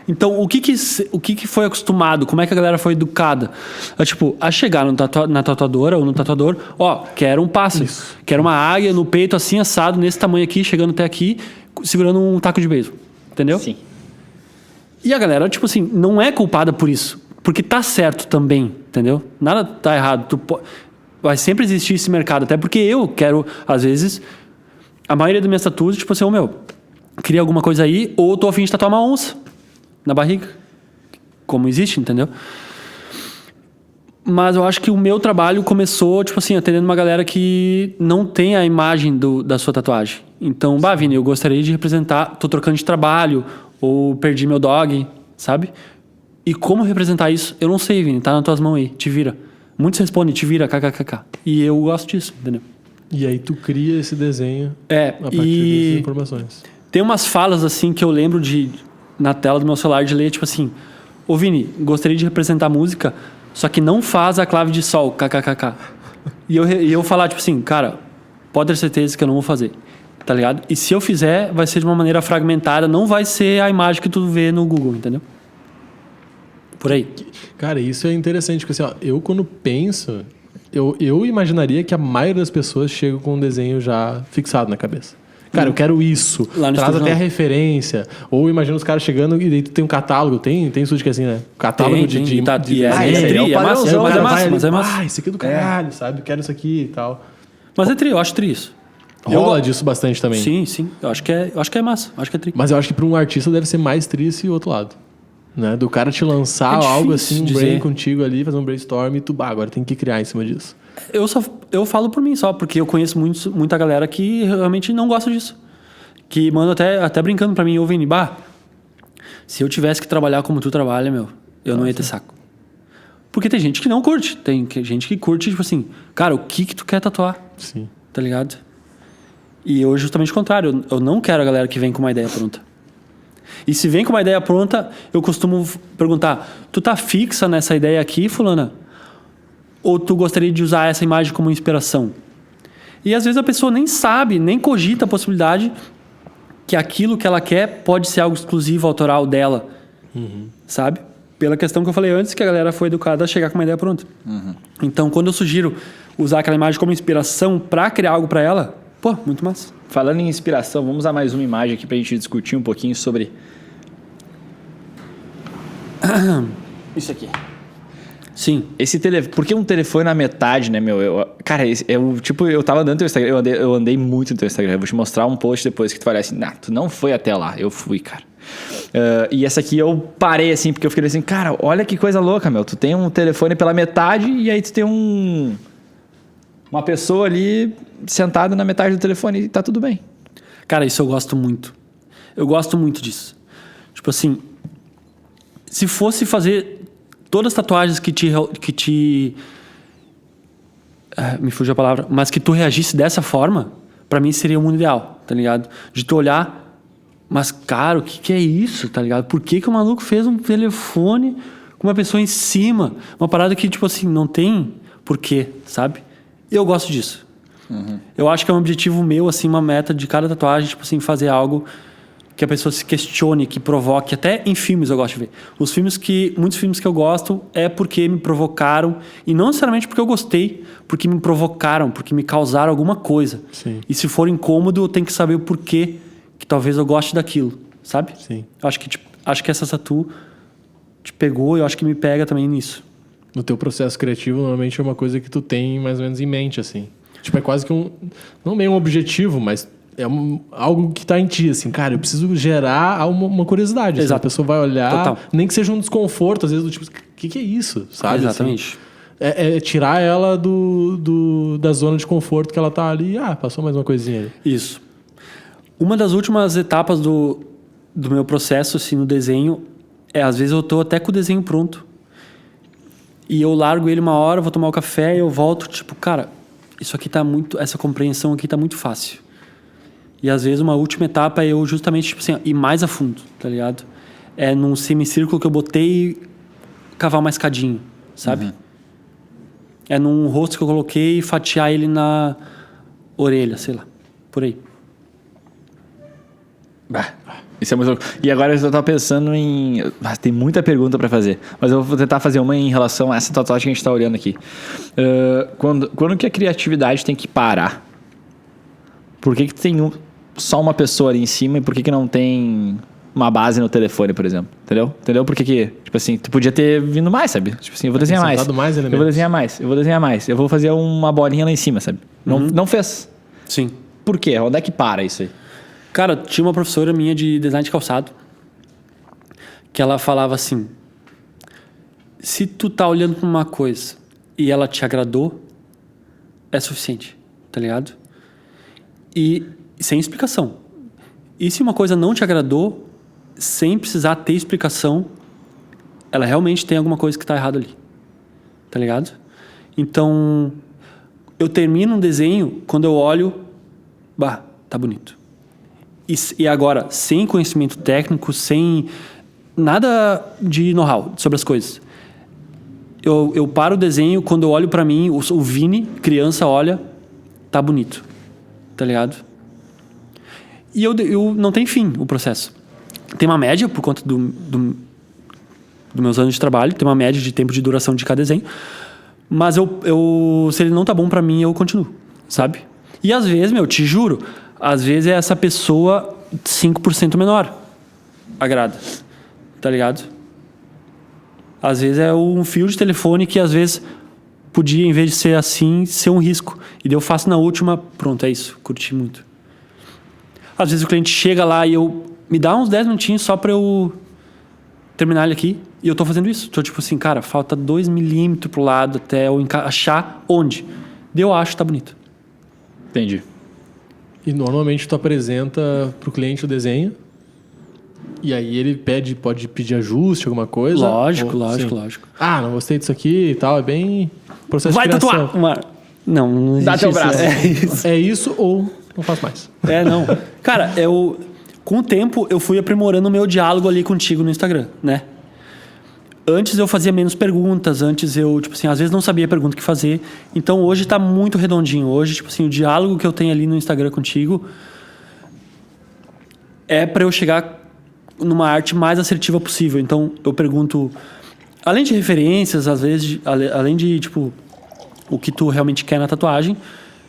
Então, o que foi acostumado? Como é que a galera foi educada? É, tipo, a chegar na tatuadora ou no tatuador, ó, quero um pássaro. Quero uma águia no peito assim, assado, nesse tamanho aqui, chegando até aqui, segurando um taco de beisebol. Entendeu? Sim. E a galera, tipo assim, não é culpada por isso. Porque tá certo também, entendeu? Nada tá errado. Vai sempre existir esse mercado. Até porque eu quero, às vezes... A maioria das minhas tatuas, tipo assim, queria alguma coisa aí, ou tô a fim de tatuar uma onça na barriga. Como existe, entendeu? Mas eu acho que o meu trabalho começou, tipo assim, atendendo uma galera que não tem a imagem da sua tatuagem. Então, Vini, eu gostaria de representar, tô trocando de trabalho, ou perdi meu dog, sabe? E como representar isso? Eu não sei, Vini, tá nas tuas mãos aí, te vira. Muitos respondem, te vira, kkkk. E eu gosto disso, entendeu? E aí tu cria esse desenho a partir dessas informações. Tem umas falas assim que eu lembro na tela do meu celular de ler, tipo assim: Ô Vini, gostaria de representar a música, só que não faz a clave de sol, kkkk. E eu falar, tipo assim, cara, pode ter certeza que eu não vou fazer, tá ligado? E se eu fizer, vai ser de uma maneira fragmentada, não vai ser a imagem que tu vê no Google, entendeu? Por aí. Cara, isso é interessante, porque assim, ó, eu quando penso, eu imaginaria que a maioria das pessoas chega com um desenho já fixado na cabeça. Cara, eu quero isso. Lá no Traz estúdio, até a não. referência. Ou imagina os caras chegando e daí tu tem um catálogo. Tem estúdio que é assim, né? Catálogo Tem, de e é desenho. tri, É o é massa, padrãozão, mas é cara massa, vai ali, mas é massa. esse aqui é do caralho, sabe? Quero isso aqui e tal. Mas é tri, eu acho tri isso. Rola disso bastante também. Sim, eu acho que é massa, acho que é tri. Mas eu acho que para um artista deve ser mais triste o outro lado. Né? Do cara te lançar É algo difícil assim, um dizer. brain contigo ali, fazer um brainstorm e tu, agora tem que criar em cima disso. Eu falo por mim só, porque eu conheço muita galera que realmente não gosta disso. Que manda até brincando pra mim, ô Vini, se eu tivesse que trabalhar como tu trabalha, eu não ia ter saco. Porque tem gente que não curte. Tem gente que curte, tipo assim, cara, o que tu quer tatuar? Sim. Tá ligado? E eu justamente o contrário. Eu não quero a galera que vem com uma ideia pronta. E se vem com uma ideia pronta, eu costumo perguntar, tu tá fixa nessa ideia aqui, fulana? Ou tu gostaria de usar essa imagem como inspiração? E às vezes a pessoa nem sabe, nem cogita a possibilidade que aquilo que ela quer pode ser algo exclusivo, autoral dela. Sabe? Pela questão que eu falei antes, que a galera foi educada a chegar com uma ideia pronta. Então, quando eu sugiro usar aquela imagem como inspiração pra criar algo pra ela, pô, muito massa. Falando em inspiração, vamos usar mais uma imagem aqui pra gente discutir um pouquinho sobre... Isso aqui. Sim. Por que um telefone na metade, né, meu? Cara, eu tava andando no teu Instagram, eu andei muito no teu Instagram. Eu vou te mostrar um post depois que tu falei assim, tu não foi até lá. Eu fui, cara. E essa aqui eu parei assim, porque eu fiquei assim, cara, olha que coisa louca, meu. Tu tem um telefone pela metade e aí tu tem uma pessoa ali sentada na metade do telefone e tá tudo bem. Cara, isso eu gosto muito. Eu gosto muito disso. Tipo assim, se fosse fazer todas as tatuagens que te me fugiu a palavra, mas que tu reagisse dessa forma, pra mim seria o mundo ideal, tá ligado? De tu olhar, mas cara, o que é isso, tá ligado? Por que o maluco fez um telefone com uma pessoa em cima? Uma parada que, tipo assim, não tem porquê, sabe? Eu gosto disso. Eu acho que é um objetivo meu, assim, uma meta de cada tatuagem, tipo assim, fazer algo que a pessoa se questione, que provoque. Até em filmes eu gosto de ver. Muitos filmes que eu gosto é porque me provocaram, e não necessariamente porque eu gostei, porque me provocaram, porque me causaram alguma coisa. Sim. E se for incômodo, eu tenho que saber o porquê que talvez eu goste daquilo, sabe? Sim. Eu acho que essa tatu te pegou e eu acho que me pega também nisso. No teu processo criativo, normalmente é uma coisa que tu tem mais ou menos em mente, assim. Tipo, é quase que não meio um objetivo, mas é algo que tá em ti, assim. Cara, eu preciso gerar uma curiosidade. Assim. Exato. A pessoa vai olhar, Total. nem que seja um desconforto, às vezes, do tipo, o que é isso? Sabe? Exatamente. Assim, é tirar ela da zona de conforto que ela tá ali. Passou mais uma coisinha ali. Isso. Uma das últimas etapas do meu processo, assim, no desenho, às vezes eu tô até com o desenho pronto. E eu largo ele uma hora, vou tomar o café e eu volto, tipo, cara, isso aqui tá muito... Essa compreensão aqui tá muito fácil. E às vezes uma última etapa é eu justamente, tipo assim, ir mais a fundo, tá ligado? É num semicírculo que eu botei cavar uma escadinha, sabe? É num rosto que eu coloquei e fatiar ele na orelha, sei lá. Por aí. Bah, isso é muito louco. E agora eu tava pensando em... tem muita pergunta pra fazer. Mas eu vou tentar fazer uma em relação a essa tatuagem que a gente tá olhando aqui. Quando que a criatividade tem que parar? Por que tem só uma pessoa ali em cima e por que não tem uma base no telefone, por exemplo? Entendeu? Por que, tipo assim, tu podia ter vindo mais, sabe? Tipo assim, eu vou desenhar mais. Eu vou desenhar mais. Eu vou fazer uma bolinha lá em cima, sabe? Não fez. Sim. Por quê? Onde é que para isso aí? Cara, tinha uma professora minha de design de calçado que ela falava assim: se tu tá olhando pra uma coisa e ela te agradou, é suficiente, tá ligado? E sem explicação. E se uma coisa não te agradou, sem precisar ter explicação, ela realmente tem alguma coisa que tá errado ali, tá ligado? Então, eu termino um desenho, quando eu olho, tá bonito. E agora, sem conhecimento técnico, sem nada de know-how sobre as coisas. Eu paro o desenho, quando eu olho pra mim, o Vini, criança, olha, tá bonito. Tá ligado? E eu não tem fim o processo. Tem uma média, por conta dos meus anos de trabalho, tem uma média de tempo de duração de cada desenho. Mas se ele não tá bom pra mim, eu continuo, sabe? E às vezes, te juro, às vezes é essa pessoa 5% menor. Agrada. Tá ligado? Às vezes é um fio de telefone que às vezes podia, em vez de ser assim, ser um risco. E daí eu faço na última, pronto, é isso. Curti muito. Às vezes o cliente chega lá e me dá uns 10 minutinhos só pra eu terminar ele aqui. E eu tô fazendo isso. Tô tipo assim, cara, falta 2 milímetros pro lado até eu achar onde. Daí eu acho que tá bonito. Entendi. E normalmente tu apresenta pro cliente o desenho e aí ele pode pedir ajuste, alguma coisa. Lógico. Ah, não gostei disso aqui e tal. É bem processo de criação. Vai tatuar! Não existe. Dá teu isso. braço. É isso. É isso ou não faço mais. Não. Cara, com o tempo eu fui aprimorando o meu diálogo ali contigo no Instagram, né? Antes eu fazia menos perguntas, antes eu, tipo assim, às vezes não sabia a pergunta que fazer. Então hoje tá muito redondinho. Hoje, tipo assim, o diálogo que eu tenho ali no Instagram contigo é pra eu chegar numa arte mais assertiva possível. Então eu pergunto, além de referências, às vezes, além de, tipo, o que tu realmente quer na tatuagem,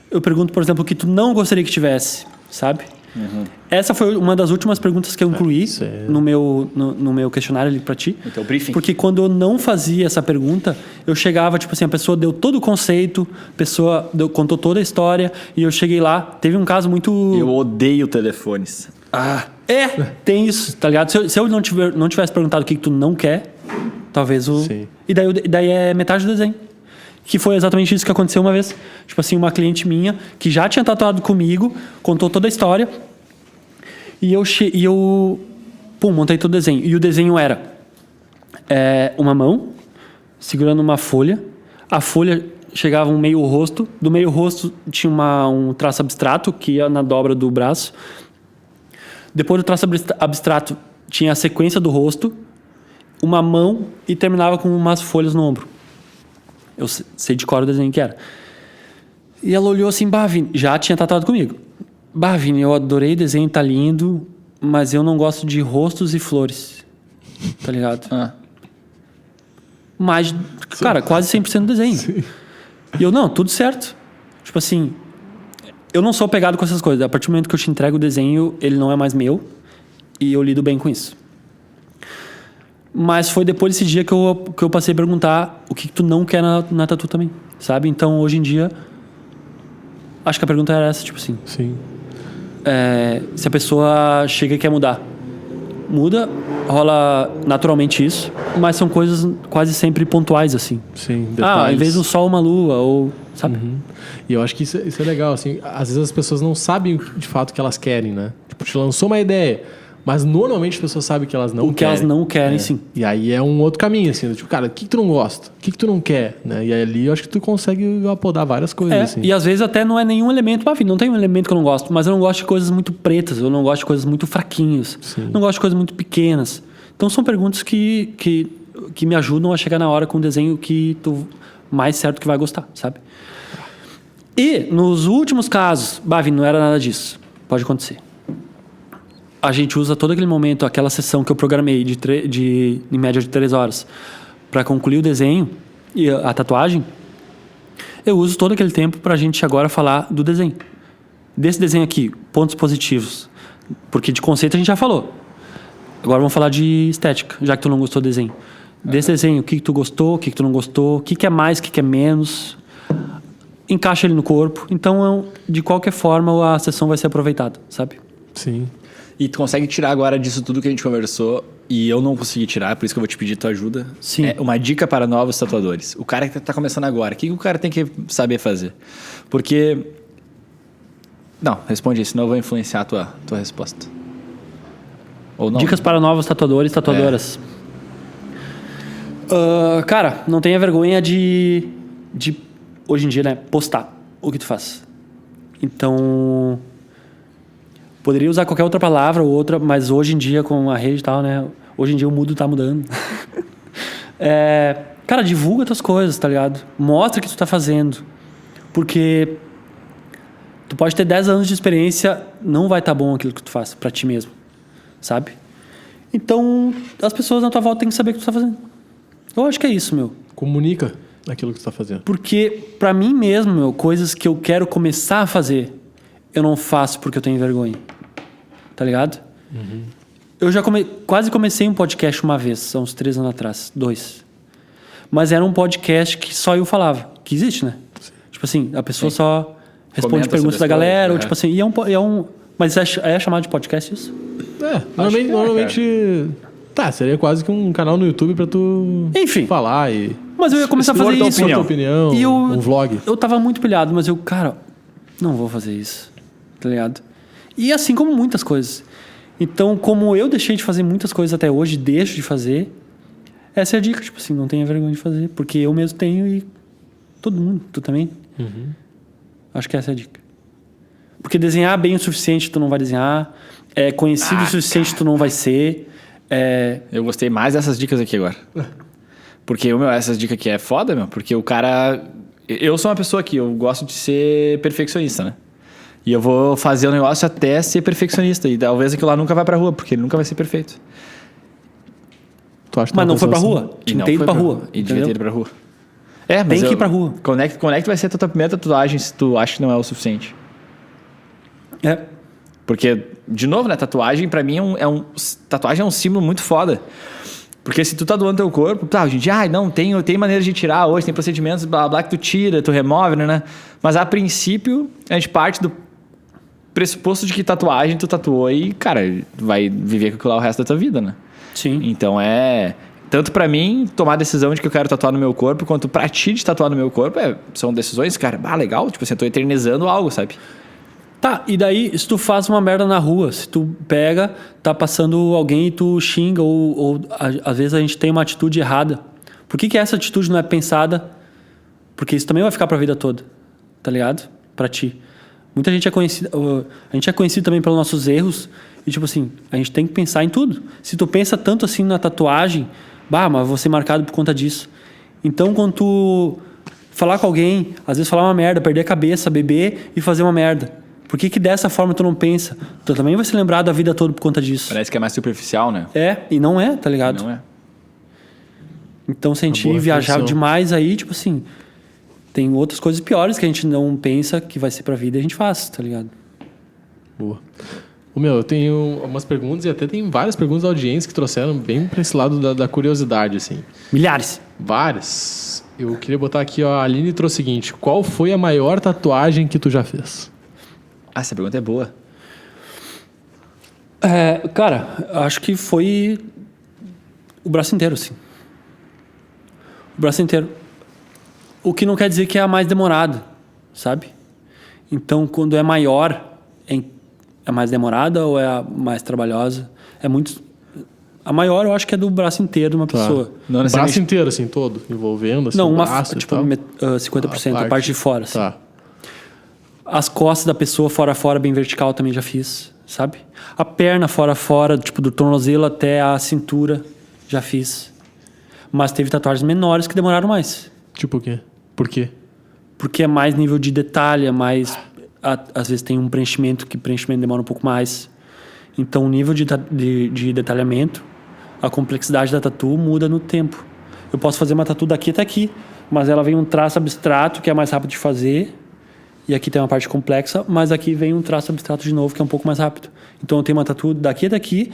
eu pergunto, por exemplo, o que tu não gostaria que tivesse, sabe? Uhum. Essa foi uma das últimas perguntas que eu incluí no meu questionário ali pra ti. No teu briefing. Porque quando eu não fazia essa pergunta, eu chegava, tipo assim, a pessoa deu todo o conceito, a pessoa contou toda a história, e eu cheguei lá, teve um caso muito... Eu odeio telefones. Tem isso, tá ligado? Se eu não tivesse perguntado o que tu não quer, talvez o... Sim. E daí é metade do desenho. Que foi exatamente isso que aconteceu uma vez. Tipo assim, uma cliente minha que já tinha tatuado comigo, contou toda a história. E eu montei todo o desenho. E o desenho era uma mão segurando uma folha. A folha chegava um meio rosto. Do meio rosto tinha um traço abstrato que ia na dobra do braço. Depois do traço abstrato tinha a sequência do rosto, uma mão e terminava com umas folhas no ombro. Eu sei de cor o desenho que era. E ela olhou assim, Vini, já tinha tatuado comigo. Vini, eu adorei o desenho, tá lindo, mas eu não gosto de rostos e flores. Tá ligado? Mas, cara, quase 100% do desenho. Sim. E eu, não, tudo certo. Tipo assim, eu não sou pegado com essas coisas. A partir do momento que eu te entrego o desenho, ele não é mais meu. E eu lido bem com isso. Mas foi depois desse dia que eu passei a perguntar o que tu não quer na tatu também, sabe? Então, hoje em dia, acho que a pergunta era essa, tipo assim. Sim. Se a pessoa chega e quer mudar, muda, rola naturalmente isso, mas são coisas quase sempre pontuais, assim. Sim, detalhes. Em vez do sol, uma lua, ou... Sabe? Uhum. E eu acho que isso é legal, assim. Às vezes as pessoas não sabem de fato o que elas querem, né? Tipo, te lançou uma ideia... Mas normalmente as pessoas sabem que elas não querem. O que elas não querem, sim. E aí é um outro caminho, assim. Tipo, cara, o que tu não gosta? O que tu não quer? Né? E aí ali eu acho que tu consegue apodar várias coisas, assim. E às vezes até não é nenhum elemento. Não tem um elemento que eu não gosto. Mas eu não gosto de coisas muito pretas. Eu não gosto de coisas muito fraquinhas. Sim. Não gosto de coisas muito pequenas. Então são perguntas que me ajudam a chegar na hora com um desenho que tu mais certo que vai gostar, sabe? E nos últimos casos, Vini, não era nada disso. Pode acontecer. A gente usa todo aquele momento, aquela sessão que eu programei em média de 3 horas para concluir o desenho e a tatuagem. Eu uso todo aquele tempo pra gente agora falar do desenho. Desse desenho aqui, pontos positivos. Porque de conceito a gente já falou. Agora vamos falar de estética, já que tu não gostou do desenho. Desse desenho, o que tu gostou, o que tu não gostou, o que é mais, o que é menos. Encaixa ele no corpo. Então, de qualquer forma, a sessão vai ser aproveitada, sabe? Sim. E tu consegue tirar agora disso tudo que a gente conversou e eu não consegui tirar, por isso que eu vou te pedir tua ajuda. Sim. É uma dica para novos tatuadores. O cara que tá começando agora, o que o cara tem que saber fazer? Porque... Não, responde isso, senão eu vou influenciar a tua resposta. Ou não? Dicas para novos tatuadores e tatuadoras. Cara, não tenha vergonha de hoje em dia, né, postar o que tu faz. Então, poderia usar qualquer outra palavra ou outra, mas hoje em dia com a rede e tal, né, hoje em dia o mundo tá mudando. Cara, divulga tuas coisas, tá ligado? Mostra o que tu tá fazendo. Porque tu pode ter 10 anos de experiência, não vai estar bom aquilo que tu faz pra ti mesmo, sabe? Então, as pessoas na tua volta têm que saber o que tu tá fazendo. Eu acho que é isso, meu. Comunica aquilo que tu tá fazendo. Porque, pra mim mesmo, meu, coisas que eu quero começar a fazer, eu não faço porque eu tenho vergonha. Tá ligado? Uhum. Eu já quase comecei um podcast uma vez, há uns 3 anos atrás, 2. Mas era um podcast que só eu falava. Que existe, né? Sim. Tipo assim, a pessoa só responde Comenta perguntas da sobre a galera, história, ou tipo assim, e é um... Mas é chamado de podcast isso? Normalmente tá, seria quase que um canal no YouTube pra tu Enfim. falar e... Mas eu ia começar a fazer isso. Tua opinião, E um vlog. Eu tava muito pilhado, mas cara, não vou fazer isso, tá ligado? E assim como muitas coisas. Então, como eu deixei de fazer muitas coisas até hoje, deixo de fazer, essa é a dica, tipo assim, não tenha vergonha de fazer, porque eu mesmo tenho e todo mundo, tu também. Uhum. Acho que essa é a dica. Porque desenhar bem o suficiente, tu não vai desenhar. Conhecido o suficiente, tu não vai ser. Eu gostei mais dessas dicas aqui agora. Porque, essas dicas aqui é foda, meu. Porque o cara... Eu sou uma pessoa que eu gosto de ser perfeccionista, né? E eu vou fazer o negócio até ser perfeccionista. E talvez aquilo lá nunca vai pra rua, porque ele nunca vai ser perfeito. Tu acha que Mas não foi pra assim? rua. E não tem ido foi pra rua. E devia ter ido pra rua. Mas Tem que ir pra rua. Quando é que vai ser a tua primeira tatuagem se tu acha que não é o suficiente? Porque, de novo, né? Tatuagem, pra mim, tatuagem é um símbolo muito foda. Porque se tu tá doando teu corpo, tá, hoje em dia, tem maneiras de tirar hoje, tem procedimentos, blá, blá, que tu tira, tu remove, né? Mas, a princípio, a gente parte do pressuposto de que tatuagem tu tatuou e, cara, vai viver com aquilo lá o resto da tua vida, né? Sim. Então, tanto pra mim, tomar a decisão de que eu quero tatuar no meu corpo, quanto pra ti de tatuar no meu corpo, são decisões, cara, legal, tipo assim, eu tô eternizando algo, sabe? Tá, e daí, se tu faz uma merda na rua, se tu pega, tá passando alguém e tu xinga, ou às vezes a gente tem uma atitude errada. Por que essa atitude não é pensada? Porque isso também vai ficar pra vida toda, tá ligado? Pra ti. Muita gente a gente é conhecido também pelos nossos erros, e tipo assim, a gente tem que pensar em tudo. Se tu pensa tanto assim na tatuagem, mas vou ser marcado por conta disso. Então, quando tu falar com alguém, às vezes falar uma merda, perder a cabeça, beber e fazer uma merda. Por que dessa forma tu não pensa? Tu também vai se lembrar da vida toda por conta disso. Parece que é mais superficial, né? E não é, tá ligado? Não é. Então, se a gente viajar reflexão. demais aí, tipo assim, tem outras coisas piores que a gente não pensa que vai ser pra vida e a gente faz, tá ligado? Boa. Eu tenho algumas perguntas e até tem várias perguntas da audiência que trouxeram bem pra esse lado da curiosidade, assim. Milhares. Várias. Eu queria botar aqui, ó, a Aline trouxe o seguinte: qual foi a maior tatuagem que tu já fez? Essa pergunta é boa. Cara, acho que foi o braço inteiro, assim. O braço inteiro. O que não quer dizer que é a mais demorada, sabe? Então, quando é maior, é mais demorada ou é a mais trabalhosa? A maior eu acho que é do braço inteiro de uma pessoa. Não O necessariamente... braço inteiro, assim, todo? Envolvendo, assim, Não, o braço e tipo, tal? 50%, a parte de fora, assim. Tá. As costas da pessoa fora a fora, bem vertical, também já fiz, sabe? A perna fora a fora, tipo, do tornozelo até a cintura, já fiz. Mas teve tatuagens menores que demoraram mais. Tipo o quê? Por quê? Porque é mais nível de detalhe, é mais... Às vezes tem um preenchimento, que preenchimento demora um pouco mais. Então, o nível de detalhamento, a complexidade da tatu muda no tempo. Eu posso fazer uma tatu daqui até aqui, mas ela vem um traço abstrato, que é mais rápido de fazer, e aqui tem uma parte complexa, mas aqui vem um traço abstrato de novo, que é um pouco mais rápido. Então, eu tenho uma tatu daqui até aqui,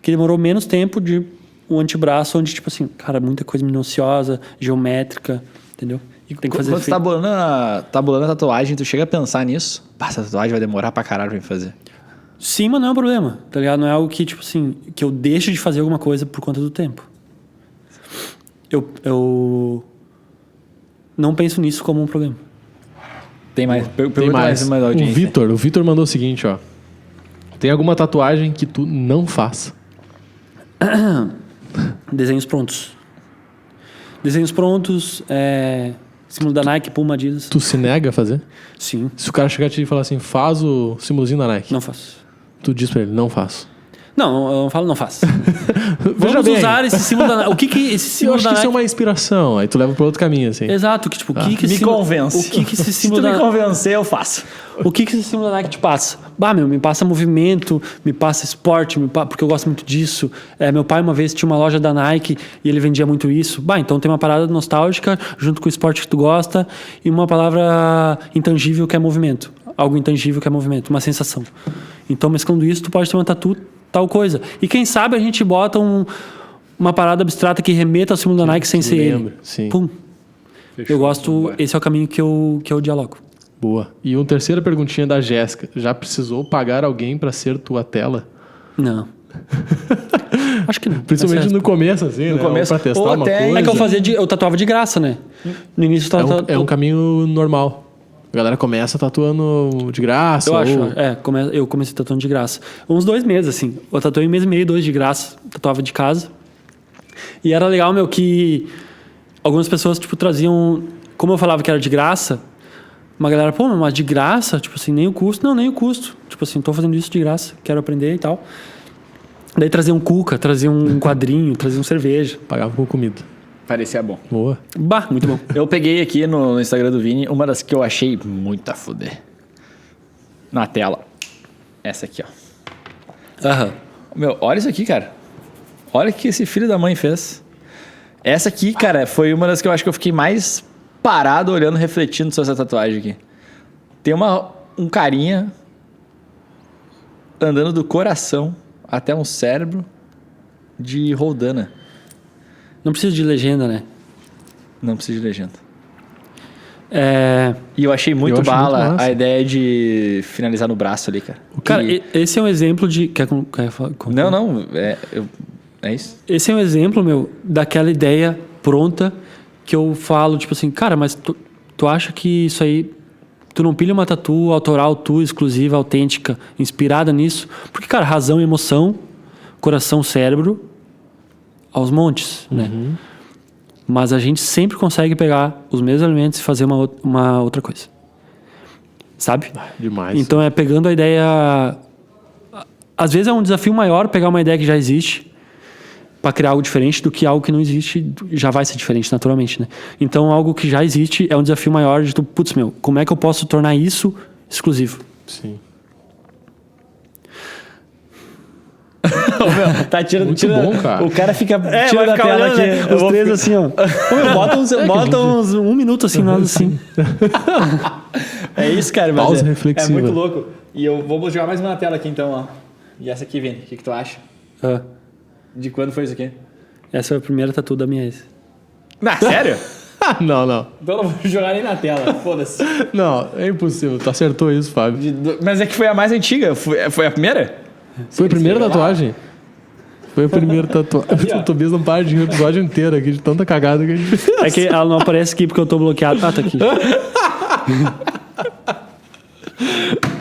que demorou menos tempo de um antebraço, onde, tipo assim, cara, muita coisa minuciosa, geométrica, entendeu? E tem que fazer Quando tu tá bolando a tatuagem, tu chega a pensar nisso? Essa tatuagem vai demorar pra caralho pra me fazer. Sim, mas não é um problema, tá ligado? Não é algo que, tipo assim, que eu deixo de fazer alguma coisa por conta do tempo. Eu não penso nisso como um problema. Tem mais? Tem mais. Mais audiência. O Vitor mandou o seguinte, ó. Tem alguma tatuagem que tu não faz? Desenhos prontos. Símbolo da Nike, Puma, Adidas. Tu se nega a fazer? Sim, Se o cara chegar a ti e falar assim, faz o símbolozinho da Nike. não faço. Tu diz pra ele, não faço. Não, eu não falo, não faço. Veja Vamos bem, usar esse símbolo da Nike. O que esse eu símbolo acho da que isso é Nike... uma inspiração. Aí tu leva pra outro caminho, assim. Exato, que tipo, o que Me esse convence. O que esse Se símbolo tu me da convencer, eu faço. O que esse símbolo da Nike te passa? Me passa movimento, me passa esporte, porque eu gosto muito disso. Meu pai uma vez tinha uma loja da Nike e ele vendia muito isso. Então tem uma parada nostálgica junto com o esporte que tu gosta e uma palavra intangível que é movimento. Algo intangível que é movimento, uma sensação. Então, mesclando isso, tu pode ter uma tatu tal coisa. E quem sabe a gente bota uma parada abstrata que remeta ao símbolo da Nike sem ser ele. Sim. Pum. Fechou. Eu gosto, esse é o caminho que eu dialogo. Boa. E uma terceira perguntinha da Jéssica. Já precisou pagar alguém pra ser tua tela? Não. Acho que não. Principalmente Essa no começo, assim, No né? começo. Ou pra testar Ou uma até- coisa. é que eu tatuava de graça, né? No início É um caminho normal. A galera começa tatuando de graça. eu ou... acho, eu comecei tatuando de graça. Uns 2 meses, assim. Eu tatuei 1 mês e meio, 2 de graça. Tatuava de casa. E era legal, que algumas pessoas, tipo, traziam... Como eu falava que era de graça, uma galera, mas de graça? Tipo assim, nem o custo. Não, nem o custo. Tipo assim, tô fazendo isso de graça, quero aprender e tal. Daí trazia um cuca, trazia um quadrinho, trazia um cerveja. Pagava com comida. Parecia bom. Boa. Muito bom. Eu peguei aqui no Instagram do Vini uma das que eu achei muito a fuder. Na tela. Essa aqui, ó. Aham. Olha isso aqui, cara. Olha o que esse filho da mãe fez. Essa aqui, cara, foi uma das que eu acho que eu fiquei mais parado, olhando, refletindo sobre essa tatuagem aqui. Tem um carinha andando do coração até um cérebro de Roldana. Não precisa de legenda, né? Não precisa de legenda. É... E eu achei muito Eu acho bala muito massa. a ideia de finalizar no braço ali, cara. Cara, E- esse é um exemplo de... Quer falar? Não. É isso. Esse é um exemplo, daquela ideia pronta que eu falo, tipo assim, cara, mas tu acha que isso aí... Tu não pilha uma tatu autoral, tua, exclusiva, autêntica, inspirada nisso? Porque, cara, razão e emoção, coração, cérebro, aos montes, né? Mas a gente sempre consegue pegar os mesmos elementos e fazer uma outra coisa. Sabe? Demais. Então é pegando a ideia... Às vezes é um desafio maior pegar uma ideia que já existe para criar algo diferente do que algo que não existe já vai ser diferente naturalmente, né? Então algo que já existe é um desafio maior de tu, como é que eu posso tornar isso exclusivo? Sim. Tá tirando... Muito bom, cara. O cara fica vai tirando da ficar tela olhando, aqui. né? Eu Os vou três assim, ó. Bota uns 1 minuto assim, nada assim. É isso, cara. Mas Pausa é reflexiva. muito louco. E eu vou jogar mais uma na tela aqui, então, ó. E essa aqui, Vini. O que tu acha? Ah, De quando foi isso aqui? essa foi a primeira tatu da minha ex. Sério? Não. Então eu não vou jogar nem na tela. Foda-se. Não, é impossível. Tu acertou isso, Fábio. Mas é que foi a mais antiga. Foi a primeira? Foi a primeira tatuagem? Foi a primeira tatuagem. O Tobias não para de rir o episódio inteiro aqui, de tanta cagada que a gente fez. É que ela não aparece aqui porque eu tô bloqueado. Ah, tá aqui.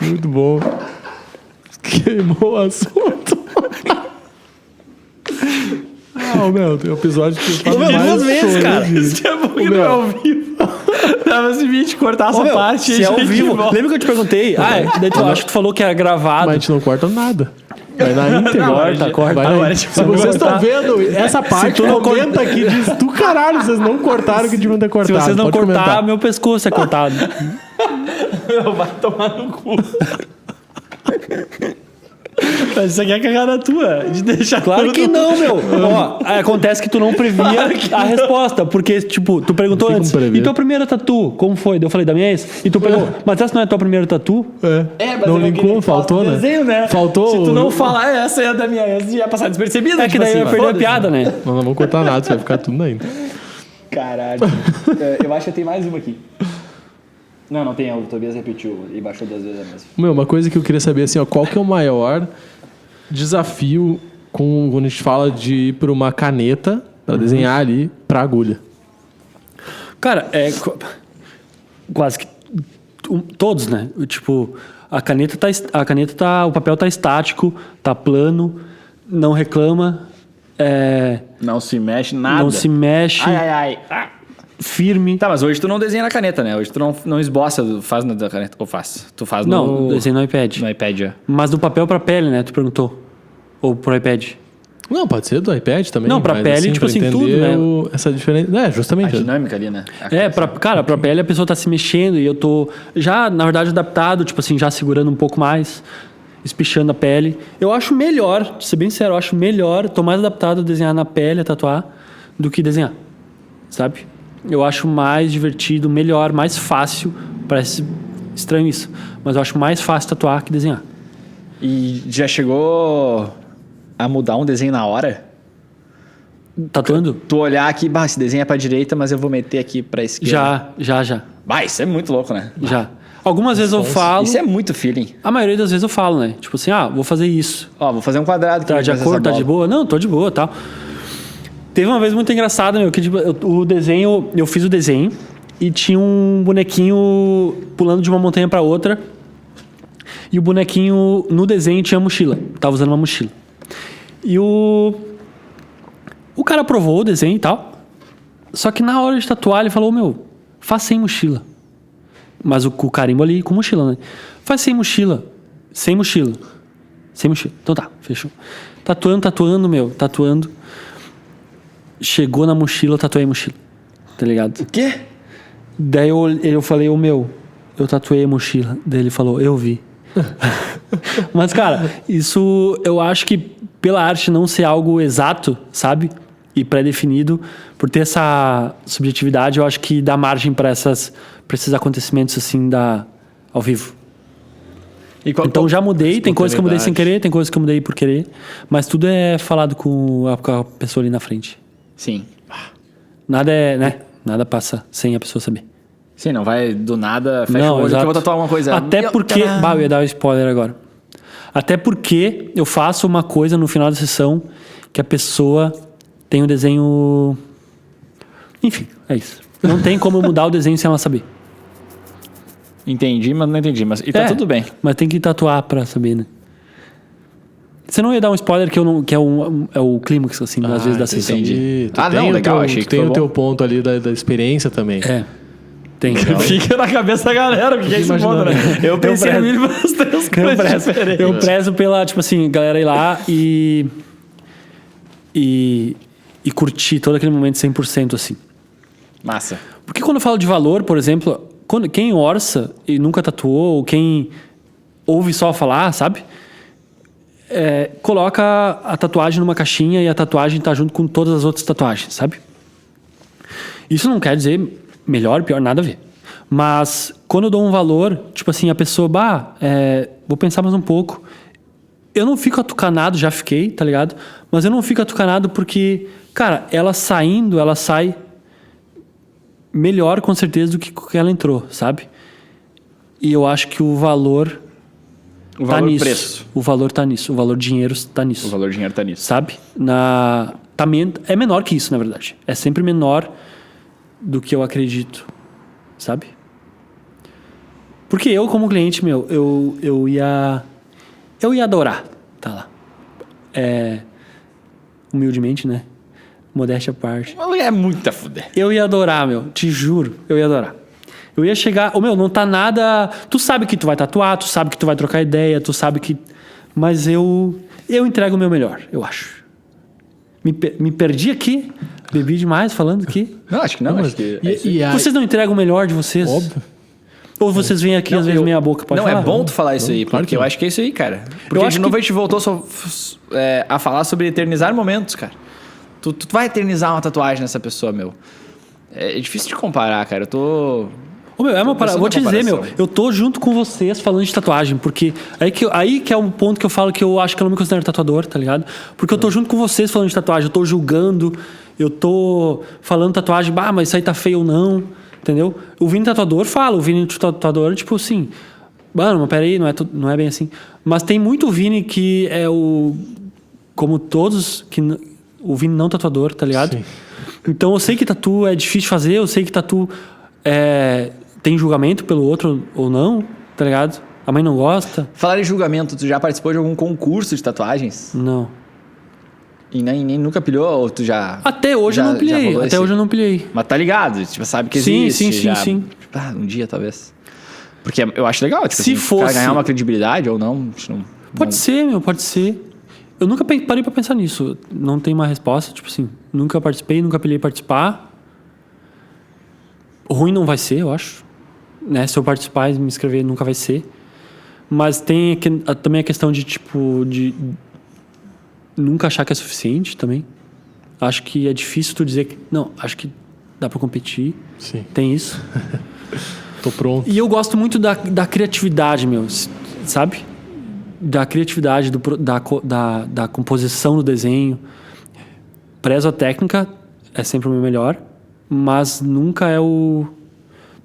Muito bom. Queimou o assunto. Tem um episódio que faz mais 2 vezes, chorei cara. de rir. Isso é bom que Ô, não é meu. ao vivo. Dava esse vídeo cortar essa parte. Se é ao gente, vivo. volta. Lembra que eu te perguntei? Daí tu acha que tu falou que era gravado. Mas a gente não corta nada. Vai na íntegra. Corta. Vai na Agora, íntegra. tipo, Se vocês estão cortar. vendo essa parte, tu não comenta aqui. Diz, tu caralho, vocês não cortaram o que deviam ter Se cortado. vocês não Pode cortar, comentar. meu pescoço é cortado. Vai tomar no cu. Mas isso aqui é cagada tua, de deixar Claro tudo. que não, meu. Ó, acontece que tu não previa a resposta. Porque, tipo, tu perguntou Não tem antes. como prever. E tua primeira tatu? Como foi? Daí eu falei, da minha ex. E tu pegou, mas essa não é tua primeira tatu? Mas Não eu linkou, queria que faltou, falasse do né? desenho, né? Faltou Se tu o- não falar, essa é a da minha ex, ia passar despercebida. É que tipo daí eu ia assim, perder a foda-se. piada, né? Nós não vamos cortar nada, isso vai ficar tudo na íntegra. Caralho. Eu acho que tem mais uma aqui. Não tem. O Tobias repetiu e baixou 2 vezes a mesma. Meu, uma coisa que eu queria saber, assim, ó, qual que é o maior desafio quando a gente fala de ir para uma caneta para desenhar ali pra agulha? Cara, quase que todos, né? Tipo, o papel tá estático, tá plano, não reclama, Não se mexe nada. não se mexe, Ai. firme. Tá, mas hoje tu não desenha na caneta, né? Hoje tu não esboça, faz na da caneta. Ou faz? Tu faz Não, no... desenho no iPad. No iPad, já. Mas do papel pra pele, né? Tu perguntou. Ou pro iPad. Não, pode ser do iPad também. Não, pra mas, pele, tipo pra assim, entender tudo, né? essa diferença. É, A justamente. dinâmica ali, né? Pra pele a pessoa tá se mexendo e eu tô já, na verdade, adaptado, tipo assim, já segurando um pouco mais, espichando a pele. Eu acho melhor, de ser bem sincero, eu acho melhor, tô mais adaptado a desenhar na pele, a tatuar, do que desenhar, sabe? Eu acho mais divertido, melhor, mais fácil, parece estranho isso, mas eu acho mais fácil tatuar que desenhar. E já chegou a mudar um desenho na hora? Tatuando? Tu olhar aqui, esse desenho é pra direita, mas eu vou meter aqui pra esquerda. Já. Isso é muito louco, né? Já. Algumas vezes eu falo, Isso é muito feeling. a maioria das vezes eu falo, né? Tipo assim, vou fazer isso. Ó, vou fazer um quadrado. Tá de acordo, tá de boa? Não, tô de boa, tal. Teve uma vez muito engraçada, meu, que tipo, eu fiz o desenho e tinha um bonequinho pulando de uma montanha pra outra. E o bonequinho no desenho tinha mochila. Tava usando uma mochila. E o cara aprovou o desenho e tal. Só que na hora de tatuar ele falou, meu, faz sem mochila. Mas o carimbo ali com mochila, né? Faz sem mochila. Sem mochila. Sem mochila. Então tá, fechou. Tatuando. Chegou na mochila, eu tatuei a mochila. Tá ligado? O quê? Daí eu falei, eu tatuei a mochila. Daí ele falou, eu vi. Mas, cara, isso eu acho que pela arte não ser algo exato, sabe? E pré-definido, por ter essa subjetividade, eu acho que dá margem pra esses acontecimentos assim ao vivo. E Então já mudei, tem coisas que eu mudei sem espontaneidade. querer, tem coisas que eu mudei por querer, mas tudo é falado com a pessoa ali na frente. Sim. Nada passa sem a pessoa saber. Sim, não vai do nada, fecha Não, o olho que exato. eu vou tatuar alguma coisa. Até porque... eu ia dar um spoiler agora. Até porque eu faço uma coisa no final da sessão que a pessoa tem um desenho... Enfim, é isso. Não tem como eu mudar o desenho sem ela saber. Entendi, mas não entendi. E tá tudo bem. Mas tem que tatuar pra saber, né? Você não ia dar um spoiler que é o clímax, assim, às vezes da sessão. Entendi. Tu Ah, tem não, o legal, teu, achei tu que tem foi o bom. teu ponto ali da experiência também. É. Tem. Fica na cabeça da galera o que é esse Imaginando. ponto, né? Eu pensei prezo. em mim umas três coisas diferentes. Eu prezo pela, tipo assim, galera ir lá e curtir todo aquele momento 100%, assim. Massa. Porque quando eu falo de valor, por exemplo, quem orça e nunca tatuou, ou quem ouve só falar, sabe? Coloca a tatuagem numa caixinha e a tatuagem tá junto com todas as outras tatuagens, sabe? Isso não quer dizer melhor, pior, nada a ver. Mas quando eu dou um valor, tipo assim, a pessoa, vou pensar mais um pouco. Eu não fico atucanado, já fiquei, tá ligado? Mas eu não fico atucanado porque, cara, ela saindo, ela sai melhor com certeza do que ela entrou, sabe? E eu acho que o valor tá nisso. Preço. O valor tá nisso. O valor dinheiro tá nisso. O valor dinheiro tá nisso. Sabe? É menor que isso, na verdade. É sempre menor do que eu acredito. Sabe? Porque eu, como cliente, meu, eu ia adorar. Tá lá. Humildemente, né? Modéstia à parte. É muito a fuder. Eu ia adorar, meu. Te juro. Eu ia adorar. Eu ia chegar... não tá nada... Tu sabe que tu vai tatuar, tu sabe que tu vai trocar ideia, tu sabe que... Mas eu Eu entrego o meu melhor, eu acho. Me perdi aqui, bebi demais falando aqui. Não, acho que não. Mas- Acho que Vocês não entregam o melhor de vocês? Óbvio. Ou vocês vêm aqui às vezes meia boca? Pode Não, falar? é bom tu falar isso aí, claro porque que eu não. acho que é isso aí, cara. Porque acho de novo que- a gente voltou a falar sobre eternizar momentos, cara. Tu vai eternizar uma tatuagem nessa pessoa, meu. É difícil de comparar, cara. Eu tô... Ô, meu, é uma parada. Tô Vou te pensando na dizer, meu, comparação. eu tô junto com vocês falando de tatuagem, porque aí que é um ponto que eu falo que eu acho que eu não me considero tatuador, tá ligado? Porque eu tô junto com vocês falando de tatuagem, eu tô julgando, eu tô falando tatuagem, mas isso aí tá feio ou não, entendeu? O Vini tatuador fala, o Vini tatuador, tipo assim, mano, mas peraí, não é bem assim. Mas tem muito Vini que é como todos, o Vini não tatuador, tá ligado? Sim. Então eu sei que tatu é difícil de fazer, eu sei que tatu tem julgamento pelo outro ou não, tá ligado? A mãe não gosta? Falar em julgamento, tu já participou de algum concurso de tatuagens? Não. E nem nunca pilhou? Ou tu já... Até hoje eu não pilhei. rolou Até esse- hoje eu não pilhei. Mas tá ligado, tipo, sabe que Sim, existe. sim, já... sim. Um dia, talvez. Porque eu acho legal, tipo, Se assim, o cara fosse- ganhar uma credibilidade ou não, acho não... Pode ser, meu, pode ser. Eu nunca parei pra pensar nisso. Não tem uma resposta, tipo assim. Nunca participei, nunca pilhei participar. Ruim não vai ser, eu acho. Né? Se eu participar e me inscrever, nunca vai ser. Mas tem também a questão de, tipo, de nunca achar que é suficiente também. Acho que é difícil tu dizer que... Não, acho que dá pra competir. Sim. Tem isso. Tô pronto. E eu gosto muito da criatividade, meu. Sabe? Da criatividade, da composição do desenho. Prezo a técnica, é sempre o meu melhor. Mas nunca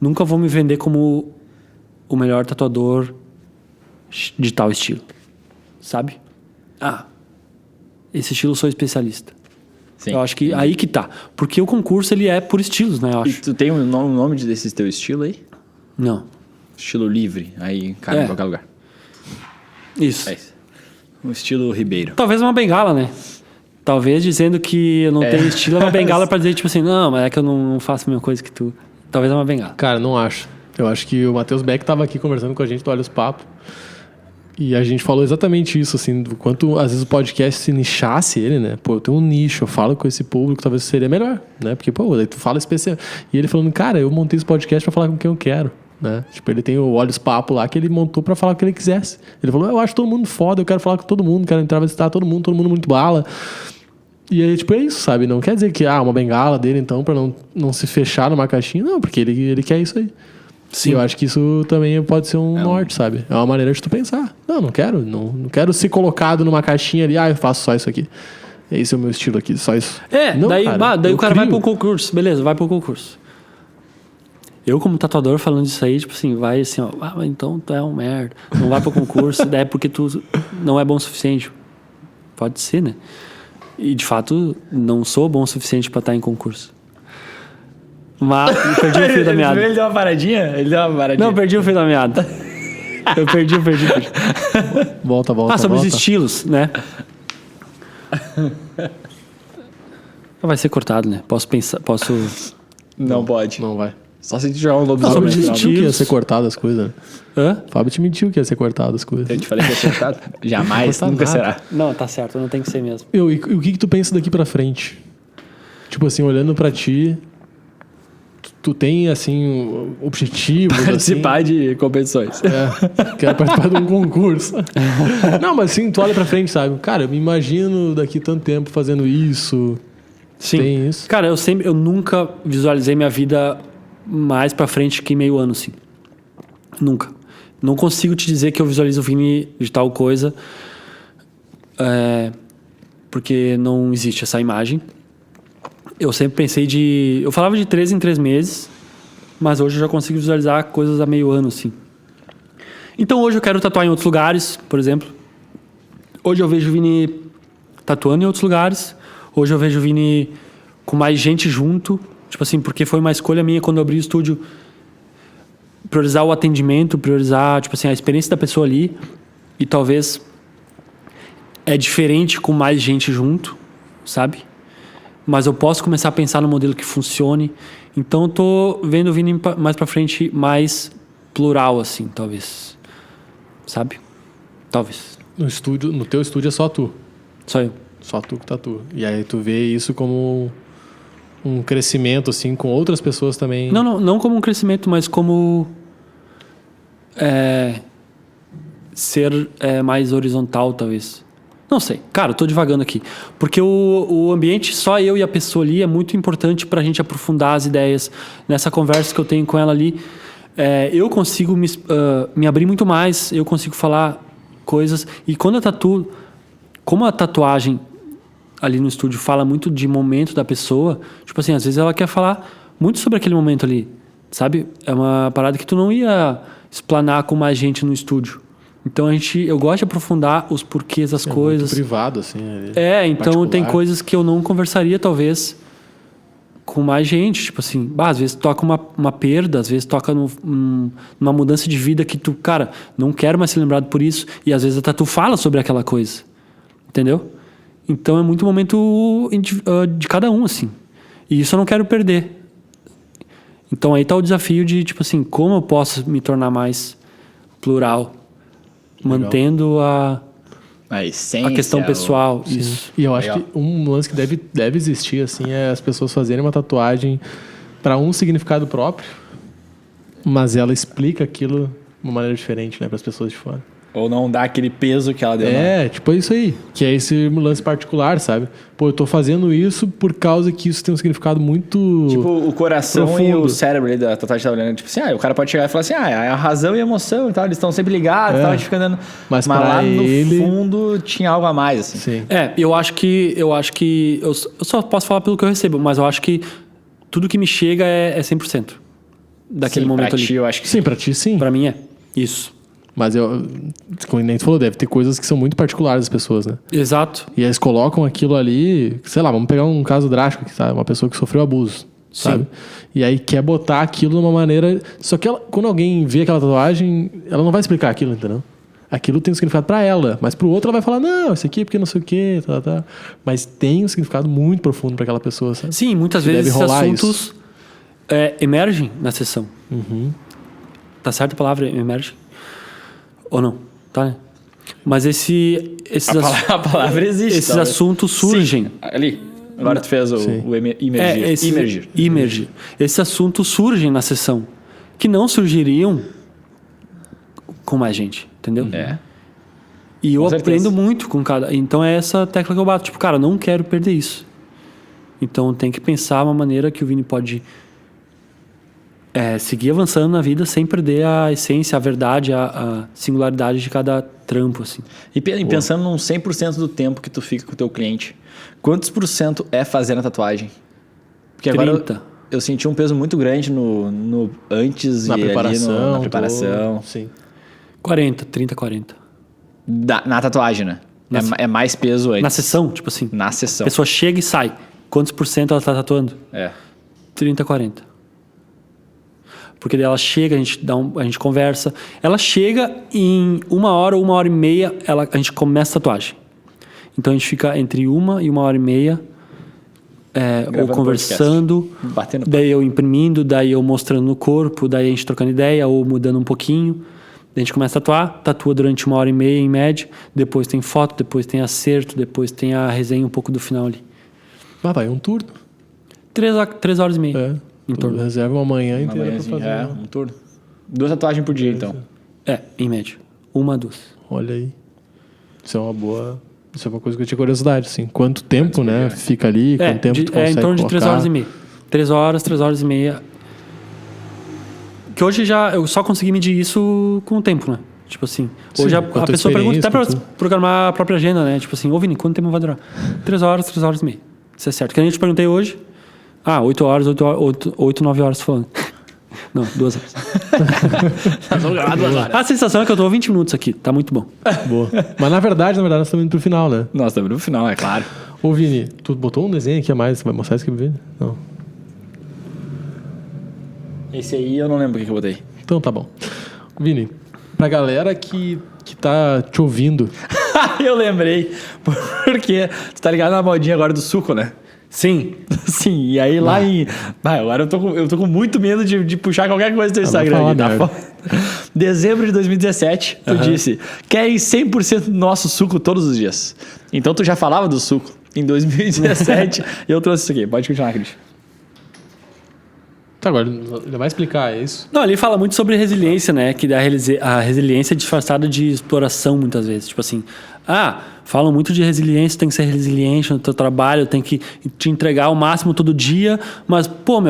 nunca vou me vender como o melhor tatuador de tal estilo. Sabe? Esse estilo eu sou especialista. Sim. Eu acho que aí que tá. Porque o concurso, ele é por estilos, né? Eu E acho. tu tem um nome desse teu estilo aí? Não. Estilo livre, aí cabe em qualquer lugar. Isso. É isso. Um estilo Ribeiro. Talvez uma bengala, né? Talvez dizendo que eu não tenho estilo é uma bengala pra dizer, tipo assim, não, mas é que eu não faço a mesma coisa que tu. Talvez é uma bengala. Cara, não acho. Eu acho que o Matheus Beck tava aqui conversando com a gente do Olhos Papo. E a gente falou exatamente isso, assim, do quanto às vezes o podcast se nichasse ele, né? Pô, eu tenho um nicho, eu falo com esse público, talvez seria melhor, né? Porque, pô, daí tu fala especial. E ele falando, cara, eu montei esse podcast pra falar com quem eu quero, né? Tipo, ele tem o Olhos Papo lá que ele montou pra falar o que ele quisesse. Ele falou, eu acho todo mundo foda, eu quero falar com todo mundo, quero entrevistar todo mundo muito bala. E aí, tipo, é isso, sabe? Não quer dizer que, uma bengala dele, então, pra não se fechar numa caixinha. Não, porque ele quer isso aí. Sim. Eu acho que isso também pode ser um norte, sabe? É uma maneira de tu pensar. Não quero. Não quero ser colocado numa caixinha ali, eu faço só isso aqui. Esse é o meu estilo aqui, só isso. Não, daí eu o cara vai crio. pro concurso. Beleza, vai pro concurso. Eu, como tatuador, falando isso aí, tipo assim, vai assim, ó, mas então tu é um merda. Não vai pro concurso, daí é porque tu não é bom o suficiente. Pode ser, né? E, de fato, não sou bom o suficiente pra estar em concurso. Mas eu perdi o fio da meada. Ele deu uma paradinha? Não, eu perdi o fio da meada. Eu perdi. Volta. Sobre os volta. estilos, né? Vai ser cortado, né? Posso... Não pode. Não vai. Só se tu jogar um Fábio lobisomem. te no mentiu final. que ia ser cortado as coisas. Hã? Fábio te mentiu que ia ser cortado as coisas. Eu te falei que ia ser cortado. Jamais, Não nunca custa será. Não, tá certo, não tem que ser mesmo. E o que tu pensa daqui pra frente? Tipo assim, olhando pra ti, tu tem, assim, objetivos, Participar de competições. assim? Quero participar de um concurso. Não, mas assim, tu olha pra frente, sabe? Cara, eu me imagino daqui tanto tempo fazendo isso. Sim. Tem isso. Cara, eu nunca visualizei minha vida mais pra frente que meio ano, assim. Nunca. Não consigo te dizer que eu visualizo o Vini de tal coisa, porque não existe essa imagem. Eu sempre pensei eu falava de 3 em 3 meses, mas hoje eu já consigo visualizar coisas a meio ano, assim. Então hoje eu quero tatuar em outros lugares, por exemplo. Hoje eu vejo o Vini tatuando em outros lugares. Hoje eu vejo o Vini com mais gente junto. Tipo assim, porque foi uma escolha minha quando eu abri o estúdio. Priorizar o atendimento, priorizar, tipo assim, a experiência da pessoa ali. E talvez é diferente com mais gente junto, sabe? Mas eu posso começar a pensar no modelo que funcione. Então eu tô vendo o Vini mais pra frente mais plural, assim, talvez. Sabe? Talvez. no teu estúdio é só tu. Só eu. Só tu que tatua. E aí tu vê isso como um crescimento, assim, com outras pessoas também. Não como um crescimento, mas como ser mais horizontal, talvez. Não sei. Cara, eu tô divagando aqui. Porque o ambiente, só eu e a pessoa ali, é muito importante pra gente aprofundar as ideias. Nessa conversa que eu tenho com ela ali, eu consigo me abrir muito mais, eu consigo falar coisas. E quando eu tatuo, como a tatuagem ali no estúdio fala muito de momento da pessoa, tipo assim, às vezes ela quer falar muito sobre aquele momento ali, sabe? É uma parada que tu não ia explanar com mais gente no estúdio. Então eu gosto de aprofundar os porquês das coisas. Muito privado, assim. Então particular. tem coisas que eu não conversaria, talvez, com mais gente. Tipo assim, às vezes toca uma perda, às vezes toca numa mudança de vida que tu, cara, não quero mais ser lembrado por isso. E às vezes até tu fala sobre aquela coisa. Entendeu? Então é muito momento de cada um, assim. E isso eu não quero perder. Então aí tá o desafio de, tipo assim, como eu posso me tornar mais plural, mantendo a essência, questão pessoal. Isso. E eu acho que um lance que deve existir, assim, é as pessoas fazerem uma tatuagem para um significado próprio, mas ela explica aquilo de uma maneira diferente, né, para as pessoas de fora. Ou não dá aquele peso que ela deu. Tipo, é isso aí. Que é esse lance particular, sabe? Pô, eu tô fazendo isso por causa que isso tem um significado muito Tipo, o coração profundo. e o cérebro ali da tatuagem tá olhando. Tipo assim, o cara pode chegar e falar assim, é a razão e a emoção e tal, eles estão sempre ligados, tal, a gente fica andando. Mas lá pra no ele- fundo tinha algo a mais, assim. Sim. Eu acho que eu só posso falar pelo que eu recebo, mas eu acho que tudo que me chega é 100% daquele Sim, momento pra ali. ti, eu acho que Sim, pra ti sim. Pra mim é isso. Mas como nem tu falou, deve ter coisas que são muito particulares das pessoas, né? Exato. E eles colocam aquilo ali, sei lá, vamos pegar um caso drástico aqui, tá? Uma pessoa que sofreu abuso, sabe? E aí quer botar aquilo de uma maneira... Só que quando alguém vê aquela tatuagem, ela não vai explicar aquilo, entendeu? Aquilo tem um significado pra ela, mas pro outro ela vai falar, não, isso aqui é porque não sei o quê, tá. Mas tem um significado muito profundo pra aquela pessoa, sabe? Sim, muitas Que vezes deve esses rolar assuntos emergem na sessão. Tá certo a palavra emerge? Ou não? Tá, né? Mas a palavra existe. esses talvez. assuntos surgem. Sim, ali. Agora tu fez o imergir. Imergir. Esses assuntos surgem na sessão, que não surgiriam com mais gente, entendeu? E eu Com certeza. aprendo muito com cada... Então é essa tecla que eu bato. Tipo, cara, não quero perder isso. Então tem que pensar uma maneira que o Vini pode seguir avançando na vida sem perder a essência, a verdade, a singularidade de cada trampo, assim. E pensando num 100% do tempo que tu fica com o teu cliente, quantos % é fazer a tatuagem? Porque agora 30. eu senti um peso muito grande no antes Na e preparação. ali na preparação. Sim. 30, 40. Na tatuagem, né? É mais peso antes. Na sessão, tipo assim. Na A sessão. pessoa chega e sai. Quantos % ela tá tatuando? 30, 40. Porque daí ela chega, a gente conversa. Ela chega em 1 hora, 1 hora e meia, a gente começa a tatuagem. Então a gente fica entre 1 e 1 hora e meia ou conversando, Batendo daí eu imprimindo, daí eu mostrando no corpo, daí a gente trocando ideia ou mudando um pouquinho. Daí a gente começa a tatuar, tatua durante 1 hora e meia em média, depois tem foto, depois tem acerto, depois tem a resenha um pouco do final ali. Vai um turno. 3 horas e meia. Em Tu torno. reserva uma manhã Uma inteira pra manhãzinha, fazer. um turno. 2 tatuagens por dia, então. Em média. 1, 2. Olha aí. Isso é uma boa... Isso é uma coisa que eu tinha curiosidade, assim. Quanto tempo, né? Fica ali, quanto tempo tu consegue em torno de 3 colocar. horas e meia. 3 horas e meia. Que hoje eu só consegui medir isso com o tempo, né? Tipo assim, Sim, hoje a com a tua pessoa pergunta até pra experiência, programar a própria agenda, né? Tipo assim, ô Vini, quanto tempo vai durar? 3 horas e meia. Isso é certo. Que a gente perguntei hoje, 8 horas, 9 horas falando. Não, 2 horas. A sensação é que eu tô 20 minutos aqui, tá muito bom. Boa. Mas na verdade, nós estamos indo pro final, né? Nós estamos no final, é claro. Ô, Vini, tu botou um desenho aqui a mais? Você vai mostrar isso aqui pro Vini? Não. Esse aí eu não lembro o que eu botei. Então tá bom. Vini, pra galera que tá te ouvindo... Eu lembrei. Porque tu tá ligado na modinha agora do suco, né? Sim. Sim, e aí lá em... agora eu tô com muito medo de puxar qualquer coisa do teu Instagram. falar aqui, tá? merda. Dezembro de 2017, tu disse, querem 100% do nosso suco todos os dias. Então tu já falava do suco. Em 2017, eu trouxe isso aqui. Pode continuar, Christian. Tá, agora ele vai explicar, é isso? Não, ele fala muito sobre resiliência, né? Que a resiliência é disfarçada de exploração muitas vezes. Tipo assim, falam muito de resiliência, tem que ser resiliente no teu trabalho, tem que te entregar o máximo todo dia, mas, pô,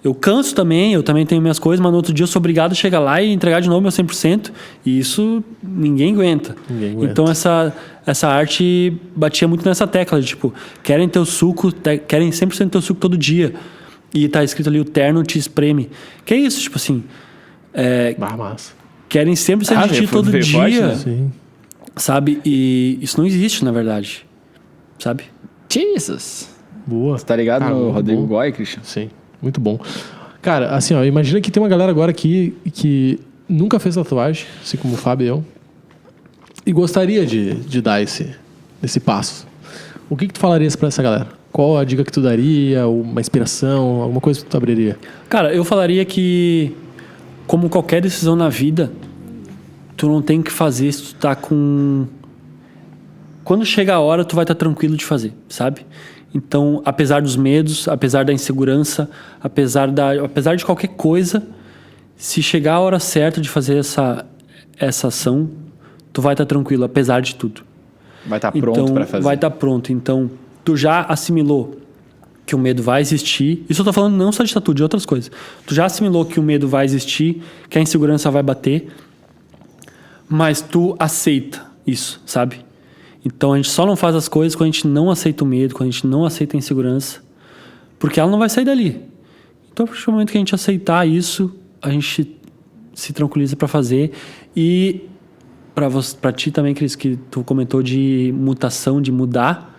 eu canso também, eu também tenho minhas coisas, mas no outro dia eu sou obrigado a chegar lá e entregar de novo meu 100%, e isso ninguém aguenta. Então essa arte batia muito nessa tecla de, tipo, querem teu suco, querem 100% teu suco todo dia. E tá escrito ali, o terno te espreme. Que é isso, tipo assim... massa. Querem sempre ser de ti todo dia. Forte, né? Sim. Sabe? E isso não existe, na verdade. Sabe? Jesus. Boa. Você tá ligado no Rodrigo bom. Goy, Christian? Sim, muito bom. Cara, assim, ó, imagina que tem uma galera agora aqui que nunca fez tatuagem, assim como o Fábio e eu, e gostaria de dar esse passo. O que tu falarias pra essa galera? Qual a dica que tu daria? Uma inspiração? Alguma coisa que tu abriria? Cara, eu falaria que, como qualquer decisão na vida, tu não tem que fazer se tu tá com... Quando chega a hora, tu vai estar tranquilo de fazer, sabe? Então, apesar dos medos, apesar da insegurança, apesar de qualquer coisa, se chegar a hora certa de fazer essa ação, tu vai estar tranquilo, apesar de tudo. Vai estar pronto pra fazer. Vai estar pronto. Então, tu já assimilou que o medo vai existir. Isso eu tô falando não só de tatu, de outras coisas. Tu já assimilou que o medo vai existir, que a insegurança vai bater, mas tu aceita isso, sabe? Então a gente só não faz as coisas quando a gente não aceita o medo, quando a gente não aceita a insegurança, porque ela não vai sair dali. Então, a partir do momento que a gente aceitar isso, a gente se tranquiliza para fazer. E para ti também, Cris, que tu comentou de mutação, de mudar,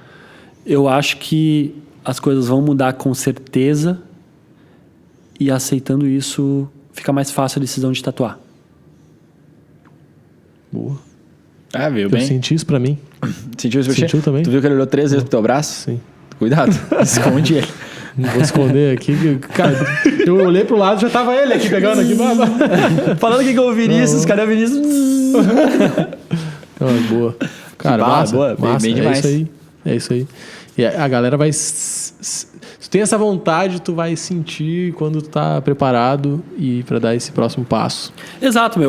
eu acho que as coisas vão mudar com certeza, e aceitando isso fica mais fácil a decisão de tatuar. Boa. Viu Eu bem? senti isso pra mim. Sentiu isso? Sentiu também? Tu viu que ele olhou 3 vezes pro teu braço? Sim. Cuidado, esconde ele. Não vou esconder aqui. Cara, eu olhei pro lado, já tava ele aqui pegando aqui. Falando aqui com o Vinícius, cadê o Vinícius? Boa. Cara, bala, massa, boa, massa. bem demais. É isso aí. E a galera vai... Se tu tem essa vontade, tu vai sentir quando tu tá preparado e para dar esse próximo passo. Exato,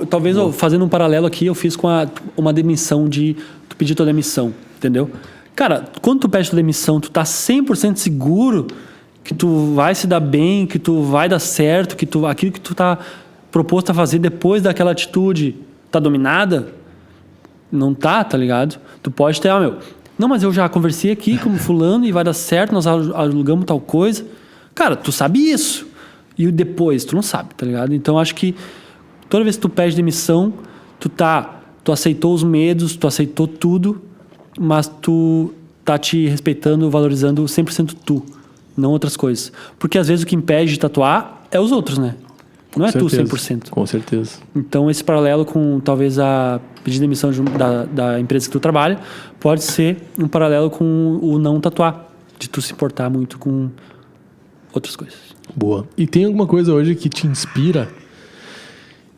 talvez fazendo um paralelo aqui, eu fiz com uma demissão tu pedir tua demissão, entendeu? Cara, quando tu pede tua demissão, tu tá 100% seguro que tu vai se dar bem, que tu vai dar certo, que aquilo que tu tá proposto a fazer depois daquela atitude tá dominada? Não tá ligado? Tu pode ter, não, mas eu já conversei aqui com fulano e vai dar certo, nós alugamos tal coisa. Cara, tu sabe isso. E depois, tu não sabe, tá ligado? Então, acho que toda vez que tu pede demissão, tu aceitou os medos, tu aceitou tudo, mas tu tá te respeitando, valorizando 100% tu, não outras coisas. Porque às vezes o que impede de tatuar é os outros, né? Não é tu 100%. Com certeza. Então, esse paralelo com talvez a pedir demissão da empresa que tu trabalha pode ser um paralelo com o não tatuar, de tu se importar muito com outras coisas. Boa. E tem alguma coisa hoje que te inspira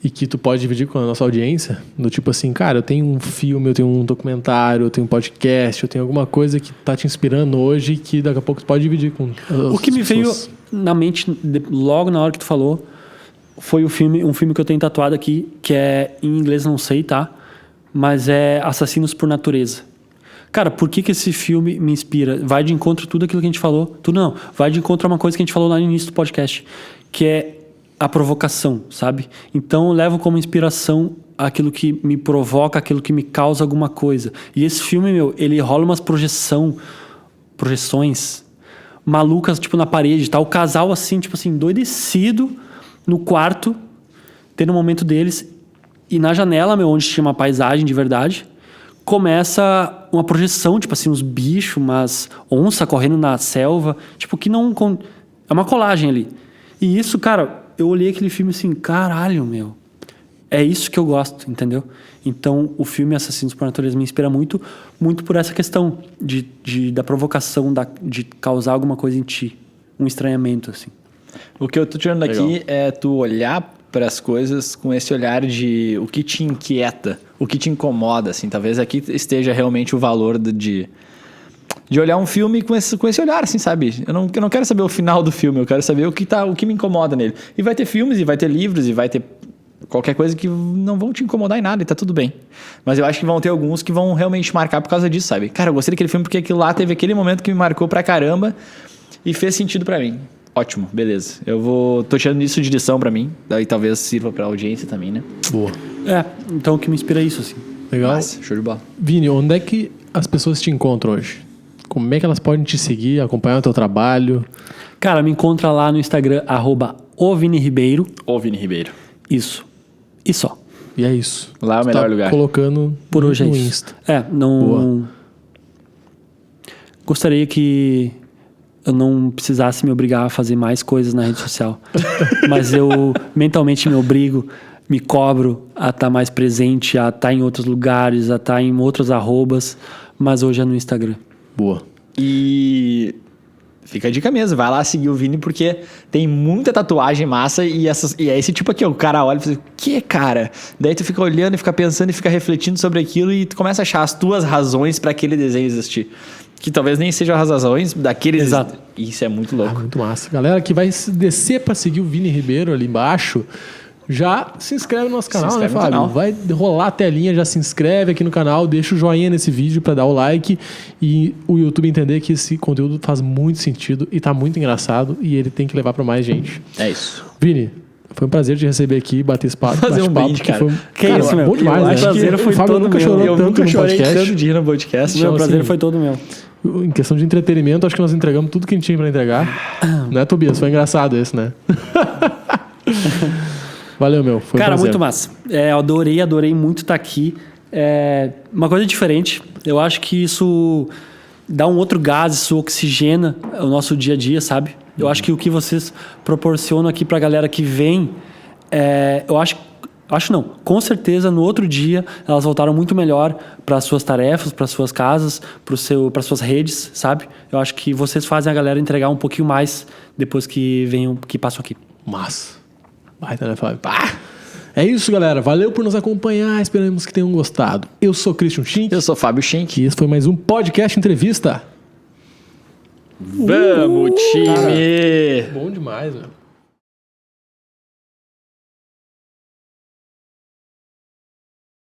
e que tu pode dividir com a nossa audiência? Do tipo assim, cara, eu tenho um filme, eu tenho um documentário, eu tenho um podcast, eu tenho alguma coisa que tá te inspirando hoje que daqui a pouco tu pode dividir com as O que me veio pessoas. na mente logo na hora que tu falou foi um filme que eu tenho tatuado aqui, que é, em inglês não sei, tá? Mas é Assassinos por Natureza. Cara, por que esse filme me inspira? Vai de encontro a tudo aquilo que a gente falou. Tudo não. Vai de encontro a uma coisa que a gente falou lá no início do podcast, que é a provocação, sabe? Então eu levo como inspiração aquilo que me provoca, aquilo que me causa alguma coisa. E esse filme, ele rola umas projeções malucas, tipo, na parede, tá? O casal, assim, tipo assim, endoidecido no quarto, tendo um momento deles, e na janela, onde tinha uma paisagem de verdade, começa uma projeção, tipo assim, uns bichos, umas onça correndo na selva, tipo, que não... É uma colagem ali. E isso, cara, eu olhei aquele filme assim, caralho, é isso que eu gosto, entendeu? Então, o filme Assassinos por Natureza me inspira muito, muito por essa questão da provocação, de causar alguma coisa em ti. Um estranhamento, assim. O que eu tô tirando daqui é tu olhar para as coisas com esse olhar de o que te inquieta, o que te incomoda, assim. Talvez aqui esteja realmente o valor de olhar um filme com esse olhar, assim, sabe? Eu não quero saber o final do filme, eu quero saber o que me incomoda nele. E vai ter filmes, e vai ter livros, e vai ter qualquer coisa que não vão te incomodar em nada, e tá tudo bem. Mas eu acho que vão ter alguns que vão realmente marcar por causa disso, sabe? Cara, eu gostei daquele filme porque aquilo lá teve aquele momento que me marcou pra caramba e fez sentido pra mim. Ótimo, beleza. Tô tirando isso de lição pra mim, daí talvez sirva pra audiência também, né? Boa. Então o que me inspira é isso, assim. Legal. Massa, show de bola. Vini, onde é que as pessoas te encontram hoje? Como é que elas podem te seguir, acompanhar o teu trabalho? Cara, me encontra lá no Instagram, @oviniRibeiro. Ô, Vini Ribeiro. Isso. E só. E é isso. Lá é o Tu melhor tá lugar. colocando Por hoje no é isso. Insta. Não... Boa. Gostaria que eu não precisasse me obrigar a fazer mais coisas na rede social. Mas eu mentalmente me obrigo, me cobro a estar mais presente, a estar em outros lugares, a estar em outros arrobas. Mas hoje é no Instagram. Boa. E fica a dica mesmo, vai lá seguir o Vini porque tem muita tatuagem massa e é esse tipo aqui, o cara olha e fala, o que, cara? Daí tu fica olhando e fica pensando e fica refletindo sobre aquilo e tu começa a achar as tuas razões para aquele desenho existir. Que talvez nem sejam as razões daqueles... Exato. Isso é muito louco. Muito massa. Galera que vai descer pra seguir o Vini Ribeiro ali embaixo, já se inscreve no nosso canal, né, inscreve no Fábio? canal. Vai rolar a telinha, já se inscreve aqui no canal, deixa o joinha nesse vídeo pra dar o like e o YouTube entender que esse conteúdo faz muito sentido e tá muito engraçado e ele tem que levar pra mais gente. É isso. Vini, foi um prazer te receber aqui, bater esse papo. Fazer um bate-papo, brinde, que cara. foi Que cara, isso, meu. bom demais, Eu né? acho que prazer foi o Fábio todo nunca meu. chorou Eu tanto nunca no chorei podcast. tanto de rir no podcast. Meu prazer assim, foi todo meu. Em questão de entretenimento, acho que nós entregamos tudo que a gente tinha pra entregar. Né, Tobias? Foi engraçado esse, né? Valeu, meu. Foi um Cara, prazer. muito massa. Eu adorei muito estar aqui. Uma coisa diferente. Eu acho que isso dá um outro gás, isso oxigena o nosso dia a dia, sabe? Eu acho que o que vocês proporcionam aqui pra galera que vem, com certeza no outro dia elas voltaram muito melhor para suas tarefas, para suas casas, para suas redes, sabe? Eu acho que vocês fazem a galera entregar um pouquinho mais depois que passam aqui. Massa. Baita, né, Fábio? É isso, galera. Valeu por nos acompanhar. Esperamos que tenham gostado. Eu sou Christian Schink. Eu sou Fábio Schenck. E esse foi mais um podcast entrevista. Vamos, time! Bom demais, meu.